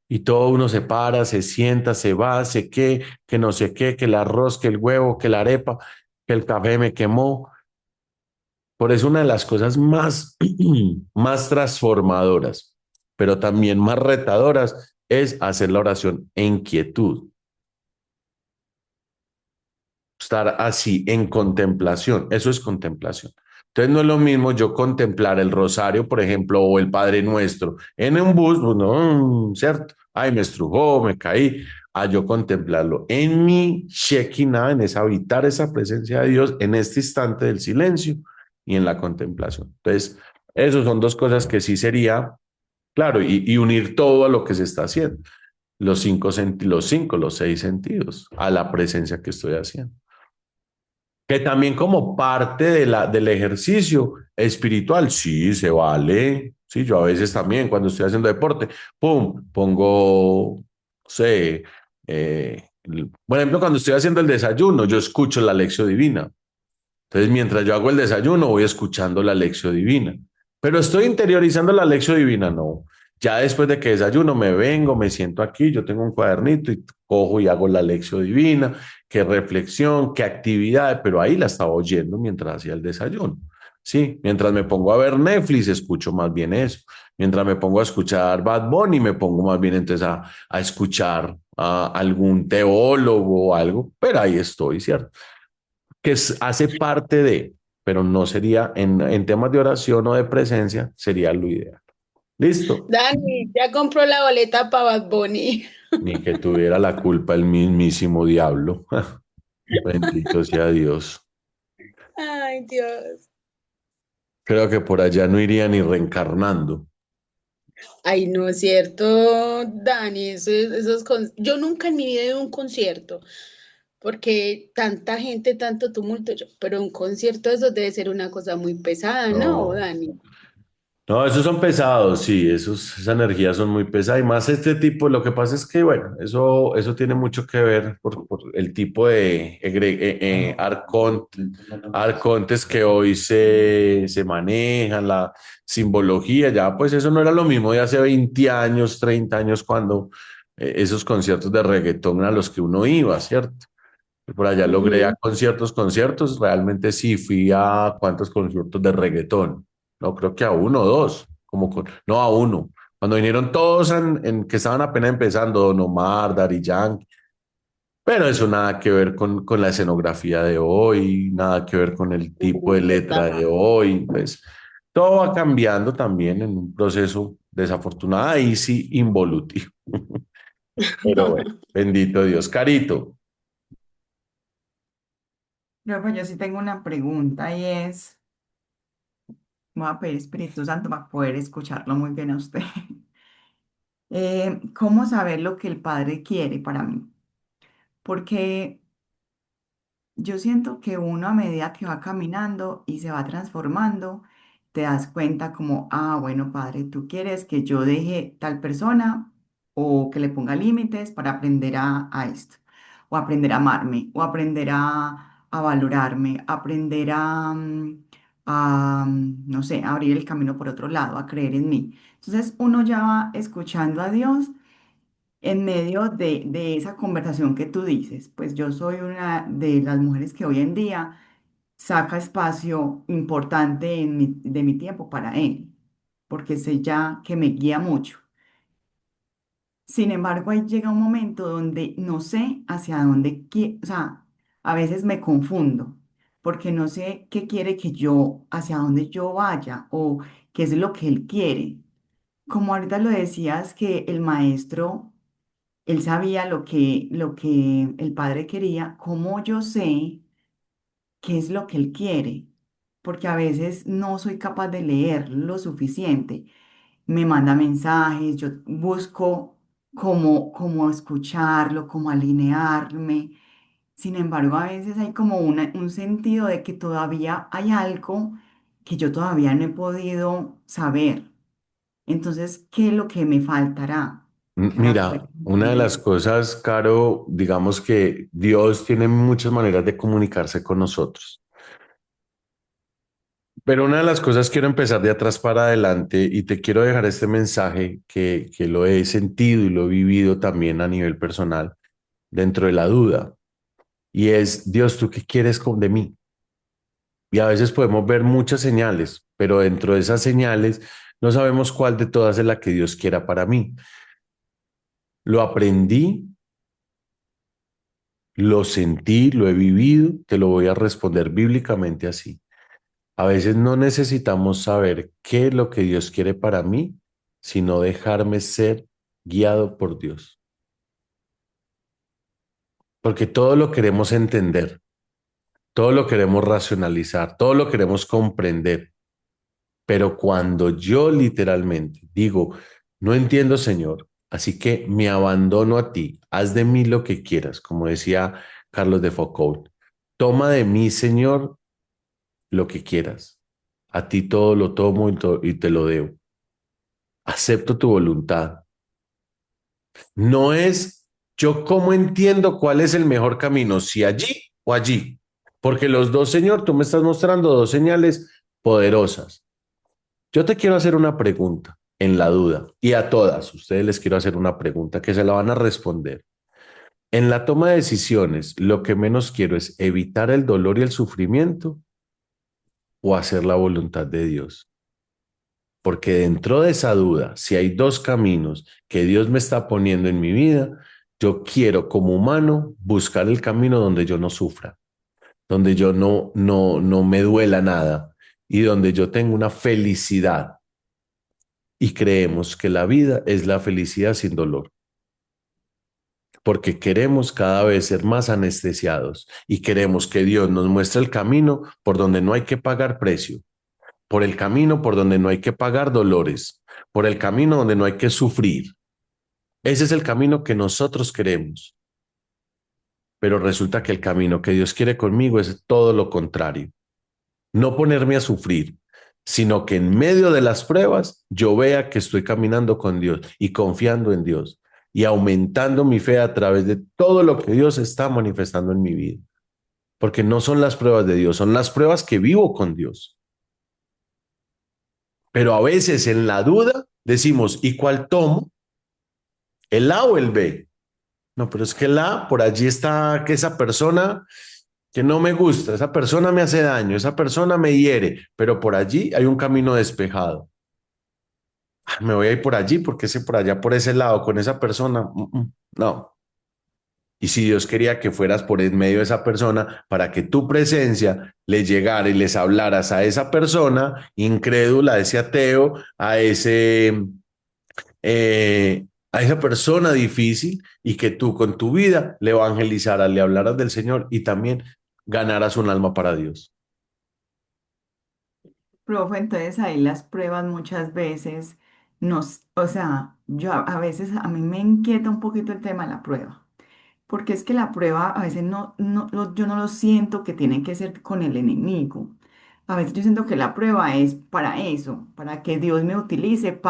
Y todo uno se para, se sienta, se va, se qué, que no sé qué, que el arroz, que el huevo, que la arepa, que el café me quemó. Por eso una de las cosas más, más transformadoras, pero también más retadoras, es hacer la oración en quietud. Estar así en contemplación, eso es contemplación. Entonces no es lo mismo yo contemplar el rosario, por ejemplo, o el Padre Nuestro en un bus, pues no, ¿cierto? Ay, me estrujó, me caí, a yo contemplarlo en mi Shekinah, en esa habitar esa presencia de Dios en este instante del silencio y en la contemplación. Entonces, esas son dos cosas que sí sería, claro, y unir todo a lo que se está haciendo, los seis sentidos, a la presencia que estoy haciendo que también como parte de del ejercicio espiritual, sí, se vale. Sí, yo a veces también cuando estoy haciendo deporte, pum, pongo, no sé, por ejemplo, cuando estoy haciendo el desayuno, yo escucho la lección divina. Entonces, mientras yo hago el desayuno, voy escuchando la lección divina. Pero estoy interiorizando la lección divina, no. Ya después de que desayuno, me vengo, me siento aquí, yo tengo un cuadernito y cojo y hago la lección divina, qué reflexión, qué actividad, pero ahí la estaba oyendo mientras hacía el desayuno. Sí, mientras me pongo a ver Netflix, escucho más bien eso. Mientras me pongo a escuchar Bad Bunny, me pongo más bien entonces a escuchar a algún teólogo o algo, pero ahí estoy, ¿cierto? Hace parte de, pero no sería en temas de oración o de presencia, sería lo ideal. ¿Listo? Dani, ya compró la boleta para Bad Bunny. Ni que tuviera la culpa el mismísimo diablo. Bendito sea Dios. Ay, Dios. Creo que por allá no iría ni reencarnando. Ay, no es cierto, Dani. Yo nunca en mi vida he ido a un concierto, porque tanta gente, tanto tumulto, pero un concierto eso debe ser una cosa muy pesada, ¿no, No. Dani? No, esos son pesados, sí, esas energías son muy pesadas y más este tipo, lo que pasa es que, bueno, eso tiene mucho que ver por el tipo de arcontes que hoy se manejan, la simbología, ya pues eso no era lo mismo de hace 20 años, 30 años, cuando esos conciertos de reggaetón a los que uno iba, ¿cierto? Por allá logré a Ujú. conciertos, realmente sí, fui a cuántos conciertos de reggaetón, no creo que a uno o dos, no a uno. Cuando vinieron todos que estaban apenas empezando, Don Omar, Daddy Yankee, pero eso nada que ver con la escenografía de hoy, nada que ver con el tipo de letra ¿Verdad? de hoy, pues todo va cambiando también en un proceso desafortunado y sí involutivo. Pero bueno, bendito Dios. Carito. Luego yo sí tengo una pregunta y es, voy a pedir Espíritu Santo para poder escucharlo muy bien a usted. ¿Cómo saber lo que el Padre quiere para mí? Porque yo siento que uno a medida que va caminando y se va transformando, te das cuenta como, ah, bueno, Padre, tú quieres que yo deje tal persona o que le ponga límites para aprender a esto, o aprender a amarme, o aprender a valorarme, aprender no sé, a abrir el camino por otro lado, a creer en mí. Entonces uno ya va escuchando a Dios en medio de esa conversación que tú dices, pues yo soy una de las mujeres que hoy en día saca espacio importante de mi tiempo para él, porque sé ya que me guía mucho. Sin embargo, ahí llega un momento donde no sé hacia dónde, o sea, a veces me confundo, porque no sé qué quiere que yo, hacia dónde yo vaya o qué es lo que él quiere. Como ahorita lo decías, que el maestro él sabía lo que el padre quería. ¿Cómo yo sé qué es lo que Él quiere, porque a veces no soy capaz de leer lo suficiente. Me manda mensajes, yo busco cómo escucharlo, cómo alinearme. Sin embargo, a veces hay como un sentido de que todavía hay algo que yo todavía no he podido saber. Entonces, ¿qué es lo que me faltará para poder Mira, una de las entender? cosas, Caro, digamos que Dios tiene muchas maneras de comunicarse con nosotros. Pero una de las cosas quiero empezar de atrás para adelante y te quiero dejar este mensaje que lo he sentido y lo he vivido también a nivel personal dentro de la duda. Y es, Dios, ¿tú qué quieres de mí? Y a veces podemos ver muchas señales, pero dentro de esas señales no sabemos cuál de todas es la que Dios quiera para mí. Lo aprendí, lo sentí, lo he vivido, te lo voy a responder bíblicamente así. A veces no necesitamos saber qué es lo que Dios quiere para mí, sino dejarme ser guiado por Dios. Porque todo lo queremos entender, todo lo queremos racionalizar, todo lo queremos comprender. Pero cuando yo literalmente digo, no entiendo, Señor, así que me abandono a ti, haz de mí lo que quieras, como decía Carlos de Foucault, toma de mí, Señor, lo que quieras. A ti todo lo tomo y te lo debo. Acepto tu voluntad. No es yo cómo entiendo cuál es el mejor camino, si allí o allí. Porque los dos, Señor, tú me estás mostrando dos señales poderosas. Yo te quiero hacer una pregunta en la duda y a todas ustedes les quiero hacer una pregunta que se la van a responder. En la toma de decisiones, lo que menos quiero es evitar el dolor y el sufrimiento o hacer la voluntad de Dios. Porque dentro de esa duda, si hay dos caminos que Dios me está poniendo en mi vida, yo quiero como humano buscar el camino donde yo no sufra, donde yo no me duela nada y donde yo tengo una felicidad. Y creemos que la vida es la felicidad sin dolor, porque queremos cada vez ser más anestesiados y queremos que Dios nos muestre el camino por donde no hay que pagar precio, por el camino por donde no hay que pagar dolores, por el camino donde no hay que sufrir. Ese es el camino que nosotros queremos, pero resulta que el camino que Dios quiere conmigo es todo lo contrario. No ponerme a sufrir, sino que en medio de las pruebas yo vea que estoy caminando con Dios y confiando en Dios y aumentando mi fe a través de todo lo que Dios está manifestando en mi vida. Porque no son las pruebas de Dios, son las pruebas que vivo con Dios. Pero a veces en la duda decimos, ¿y cuál tomo? ¿El A o el B? No, pero es que el A, por allí está que esa persona que no me gusta, esa persona me hace daño, esa persona me hiere, pero por allí hay un camino despejado. Me voy a ir por allí porque ese por allá, por ese lado, con esa persona, no. Y si Dios quería que fueras por en medio de esa persona para que tu presencia le llegara y les hablaras a esa persona incrédula, a ese ateo, a esa persona difícil y que tú con tu vida le evangelizaras, le hablaras del Señor y también ganaras un alma para Dios. Profe, entonces ahí las pruebas muchas veces o sea, yo a veces a mí me inquieta un poquito el tema de la prueba. Porque es que la prueba a veces yo no lo siento que tiene que ser con el enemigo. A veces yo siento que la prueba es para eso, para que Dios me utilice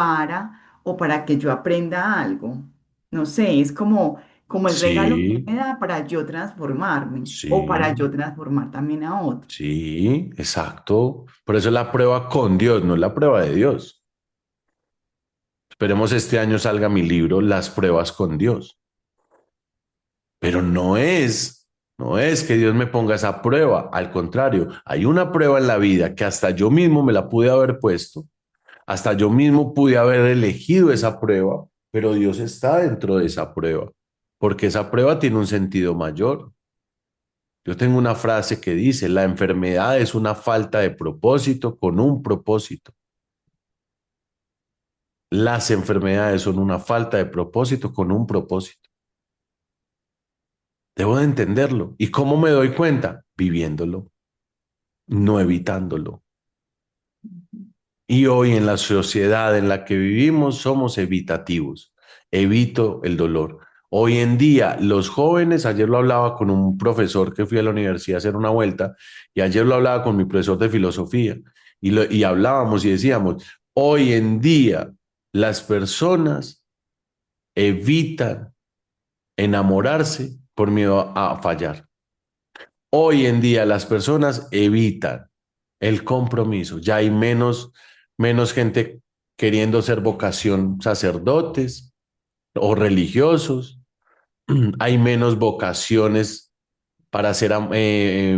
o para que yo aprenda algo. No sé, es como el regalo que Sí, me da para yo transformarme o para sí, yo transformar también a otro. sí, exacto. Por eso es la prueba con Dios, no es la prueba de Dios. Esperemos este año salga mi libro, Las pruebas con Dios. Pero no es que Dios me ponga esa prueba. Al contrario, hay una prueba en la vida que hasta yo mismo me la pude haber puesto, hasta yo mismo pude haber elegido esa prueba, pero Dios está dentro de esa prueba, porque esa prueba tiene un sentido mayor. Yo tengo una frase que dice, la enfermedad es una falta de propósito con un propósito. Las enfermedades son una falta de propósito con un propósito. Debo de entenderlo. ¿Y cómo me doy cuenta? Viviéndolo. no evitándolo. Y hoy en la sociedad en la que vivimos somos evitativos. Evito el dolor. Hoy en día los jóvenes, ayer lo hablaba con un profesor que fui a la universidad a hacer una vuelta y ayer lo hablaba con mi profesor de filosofía y hablábamos y decíamos, hoy en día las personas evitan enamorarse por miedo a fallar. Hoy en día las personas evitan el compromiso. Ya hay menos gente queriendo ser vocación sacerdotes o religiosos. Hay menos vocaciones para ser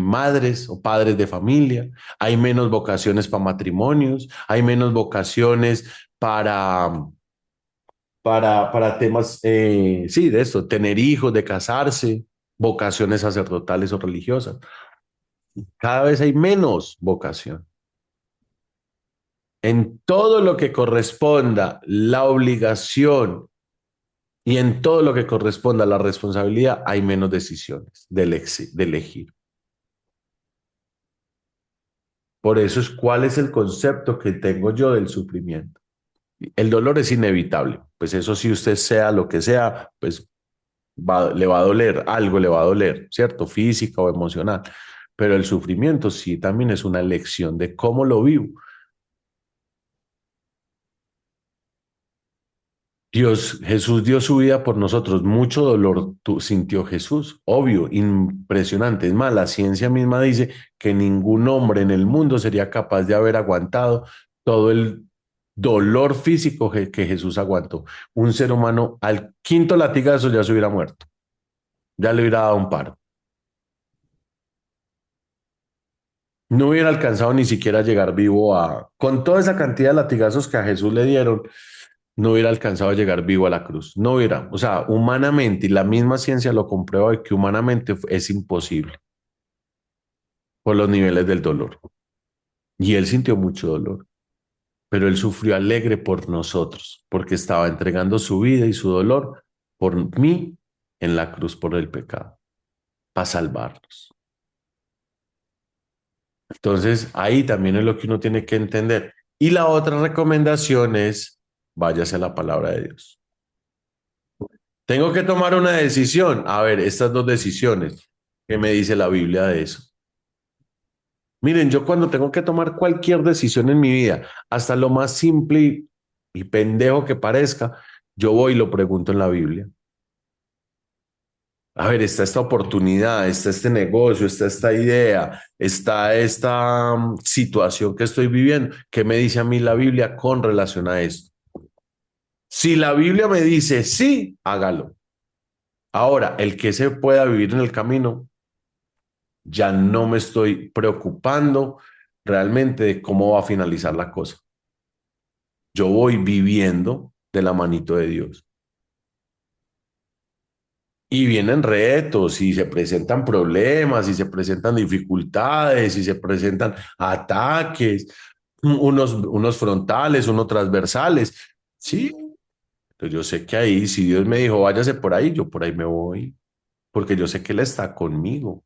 madres o padres de familia. Hay menos vocaciones para matrimonios. Hay menos vocaciones para temas, sí, de esto, tener hijos, de casarse, vocaciones sacerdotales o religiosas. Cada vez hay menos vocación. En todo lo que corresponda la obligación y en todo lo que corresponda la responsabilidad, hay menos decisiones de elegir. Por eso es cuál es el concepto que tengo yo del sufrimiento. El dolor es inevitable, pues eso si usted sea lo que sea, pues le va a doler, algo le va a doler, ¿cierto? Física o emocional. Pero el sufrimiento sí también es una elección de cómo lo vivo. Jesús dio su vida por nosotros. Mucho dolor sintió Jesús, obvio, impresionante. Es más, la ciencia misma dice que ningún hombre en el mundo sería capaz de haber aguantado todo el dolor físico que Jesús aguantó. Un ser humano al quinto latigazo ya se hubiera muerto, ya le hubiera dado un paro. No hubiera alcanzado ni siquiera a llegar vivo con toda esa cantidad de latigazos que a Jesús le dieron, no hubiera alcanzado a llegar vivo a la cruz. No hubiera, o sea, humanamente, y la misma ciencia lo comprueba de que humanamente es imposible por los niveles del dolor. Y él sintió mucho dolor, pero él sufrió alegre por nosotros, porque estaba entregando su vida y su dolor por mí en la cruz por el pecado, para salvarnos. Entonces, ahí también es lo que uno tiene que entender. Y la otra recomendación es, váyase a la palabra de Dios. Tengo que tomar una decisión. A ver, estas dos decisiones, ¿qué me dice la Biblia de eso? Miren, yo cuando tengo que tomar cualquier decisión en mi vida, hasta lo más simple y pendejo que parezca, yo voy y lo pregunto en la Biblia. A ver, está esta oportunidad, está este negocio, está esta idea, está esta situación que estoy viviendo. ¿Qué me dice a mí la Biblia con relación a esto? Si la Biblia me dice sí, hágalo. Ahora, el que se pueda vivir en el camino, ya no me estoy preocupando realmente de cómo va a finalizar la cosa. Yo voy viviendo de la manito de Dios. Y vienen retos, y se presentan problemas, y se presentan dificultades, y se presentan ataques, unos frontales, unos transversales. Sí, entonces yo sé que ahí, si Dios me dijo, váyase por ahí, yo por ahí me voy, porque yo sé que Él está conmigo.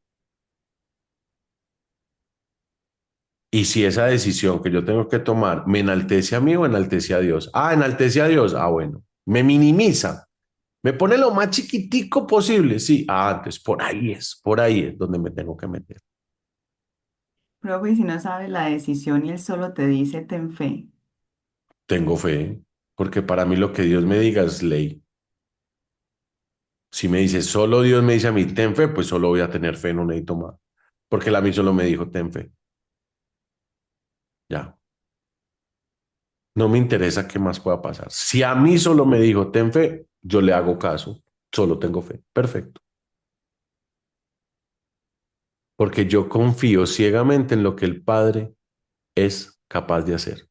Y si esa decisión que yo tengo que tomar me enaltece a mí o enaltece a Dios. Ah, enaltece a Dios. Ah, bueno, me minimiza. Me pone lo más chiquitico posible. Sí, entonces por ahí es donde me tengo que meter. Profe, y si no sabes la decisión y él solo te dice, ten fe. Tengo fe, porque para mí lo que Dios me diga es ley. Si me dice, solo Dios me dice a mí, ten fe, pues solo voy a tener fe, no necesito más. Porque Él a mí solo me dijo, ten fe. Ya. No me interesa qué más pueda pasar. Si a mí solo me dijo, ten fe, yo le hago caso. Solo tengo fe. Perfecto. Porque yo confío ciegamente en lo que el Padre es capaz de hacer.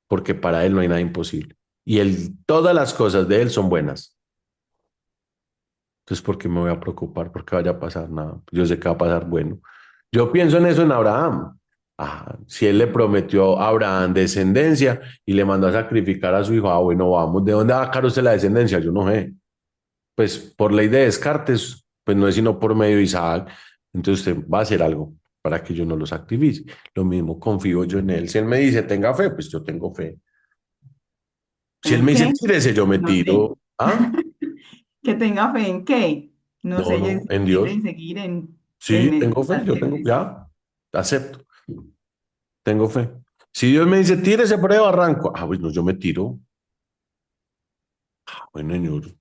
Porque para Él no hay nada imposible. Y todas las cosas de Él son buenas. Entonces, ¿por qué me voy a preocupar? ¿Por qué vaya a pasar nada? Yo sé que va a pasar bueno. Yo pienso en eso en Abraham. Si él le prometió a Abraham descendencia y le mandó a sacrificar a su hijo, bueno, vamos, ¿de dónde va a sacar usted la descendencia? Yo no sé. Pues por ley de Descartes, pues no es sino por medio de Isaac. Entonces usted va a hacer algo para que yo no los activice. Lo mismo confío yo en Él. Si Él me dice, tenga fe, pues yo tengo fe. Si Él ¿En me dice, qué? tírese, yo me No sé. tiro. ¿Ah? ¿Que tenga fe en qué? No No, sé, no, en seguirle Dios. y seguir Sí, en tengo el fe, yo tengo, servicio. ya, acepto, tengo fe. Si Dios me dice, tírese por el barranco, bueno, yo me tiro. Bueno, Señor,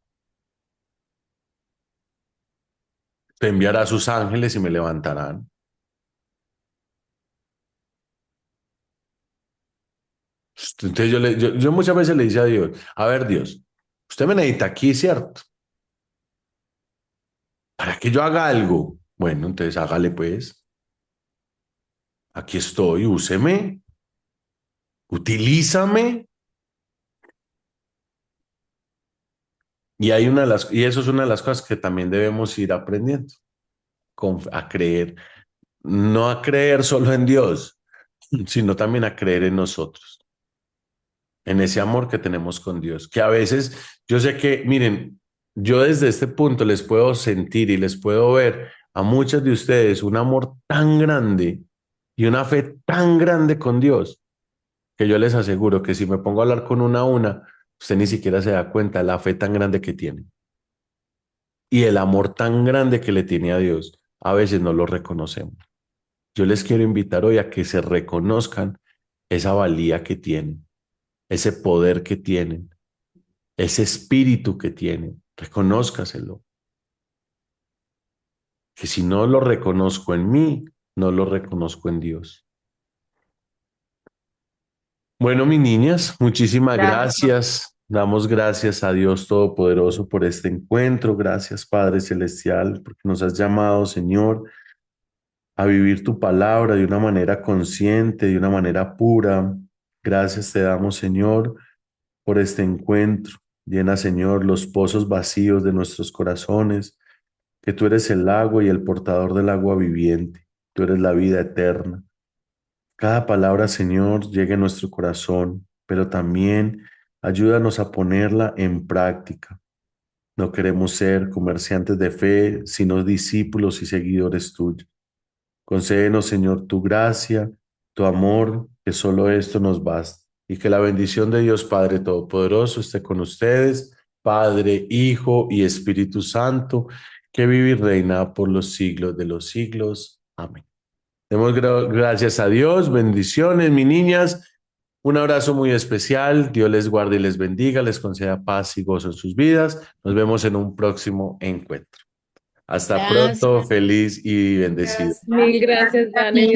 te enviará a sus ángeles y me levantarán. Entonces yo muchas veces le dice a Dios, a ver Dios, usted me necesita aquí, ¿cierto? Para que yo haga algo. Bueno, entonces hágale pues. Aquí estoy, úseme, utilízame. Y eso es una de las cosas que también debemos ir aprendiendo, a creer, no a creer solo en Dios, sino también a creer en nosotros, en ese amor que tenemos con Dios, que a veces yo sé que, miren, yo desde este punto les puedo sentir y les puedo ver a muchos de ustedes un amor tan grande y una fe tan grande con Dios, que yo les aseguro que si me pongo a hablar con una a una, usted ni siquiera se da cuenta de la fe tan grande que tiene y el amor tan grande que le tiene a Dios. A veces no lo reconocemos. Yo les quiero invitar hoy a que se reconozcan esa valía que tienen, ese poder que tienen, ese espíritu que tienen. Reconózcaselo. Que si no lo reconozco en mí, no lo reconozco en Dios. Bueno, mis niñas, muchísimas Gracias, gracias. Damos gracias a Dios Todopoderoso por este encuentro. Gracias, Padre Celestial, porque nos has llamado, Señor, a vivir tu palabra de una manera consciente, de una manera pura. Gracias te damos, Señor, por este encuentro. Llena, Señor, los pozos vacíos de nuestros corazones, que tú eres el agua y el portador del agua viviente. Tú eres la vida eterna. Cada palabra, Señor, llegue a nuestro corazón, pero también ayúdanos a ponerla en práctica. No queremos ser comerciantes de fe, sino discípulos y seguidores tuyos. Concédenos, Señor, tu gracia, tu amor, que solo esto nos basta. Y que la bendición de Dios Padre Todopoderoso esté con ustedes, Padre, Hijo y Espíritu Santo, que vive y reina por los siglos de los siglos. Amén. Demos gracias a Dios, bendiciones, mis niñas. Un abrazo muy especial. Dios les guarde y les bendiga, les conceda paz y gozo en sus vidas. Nos vemos en un próximo encuentro. Hasta Gracias. pronto, feliz y bendecido. Mil gracias, Dani.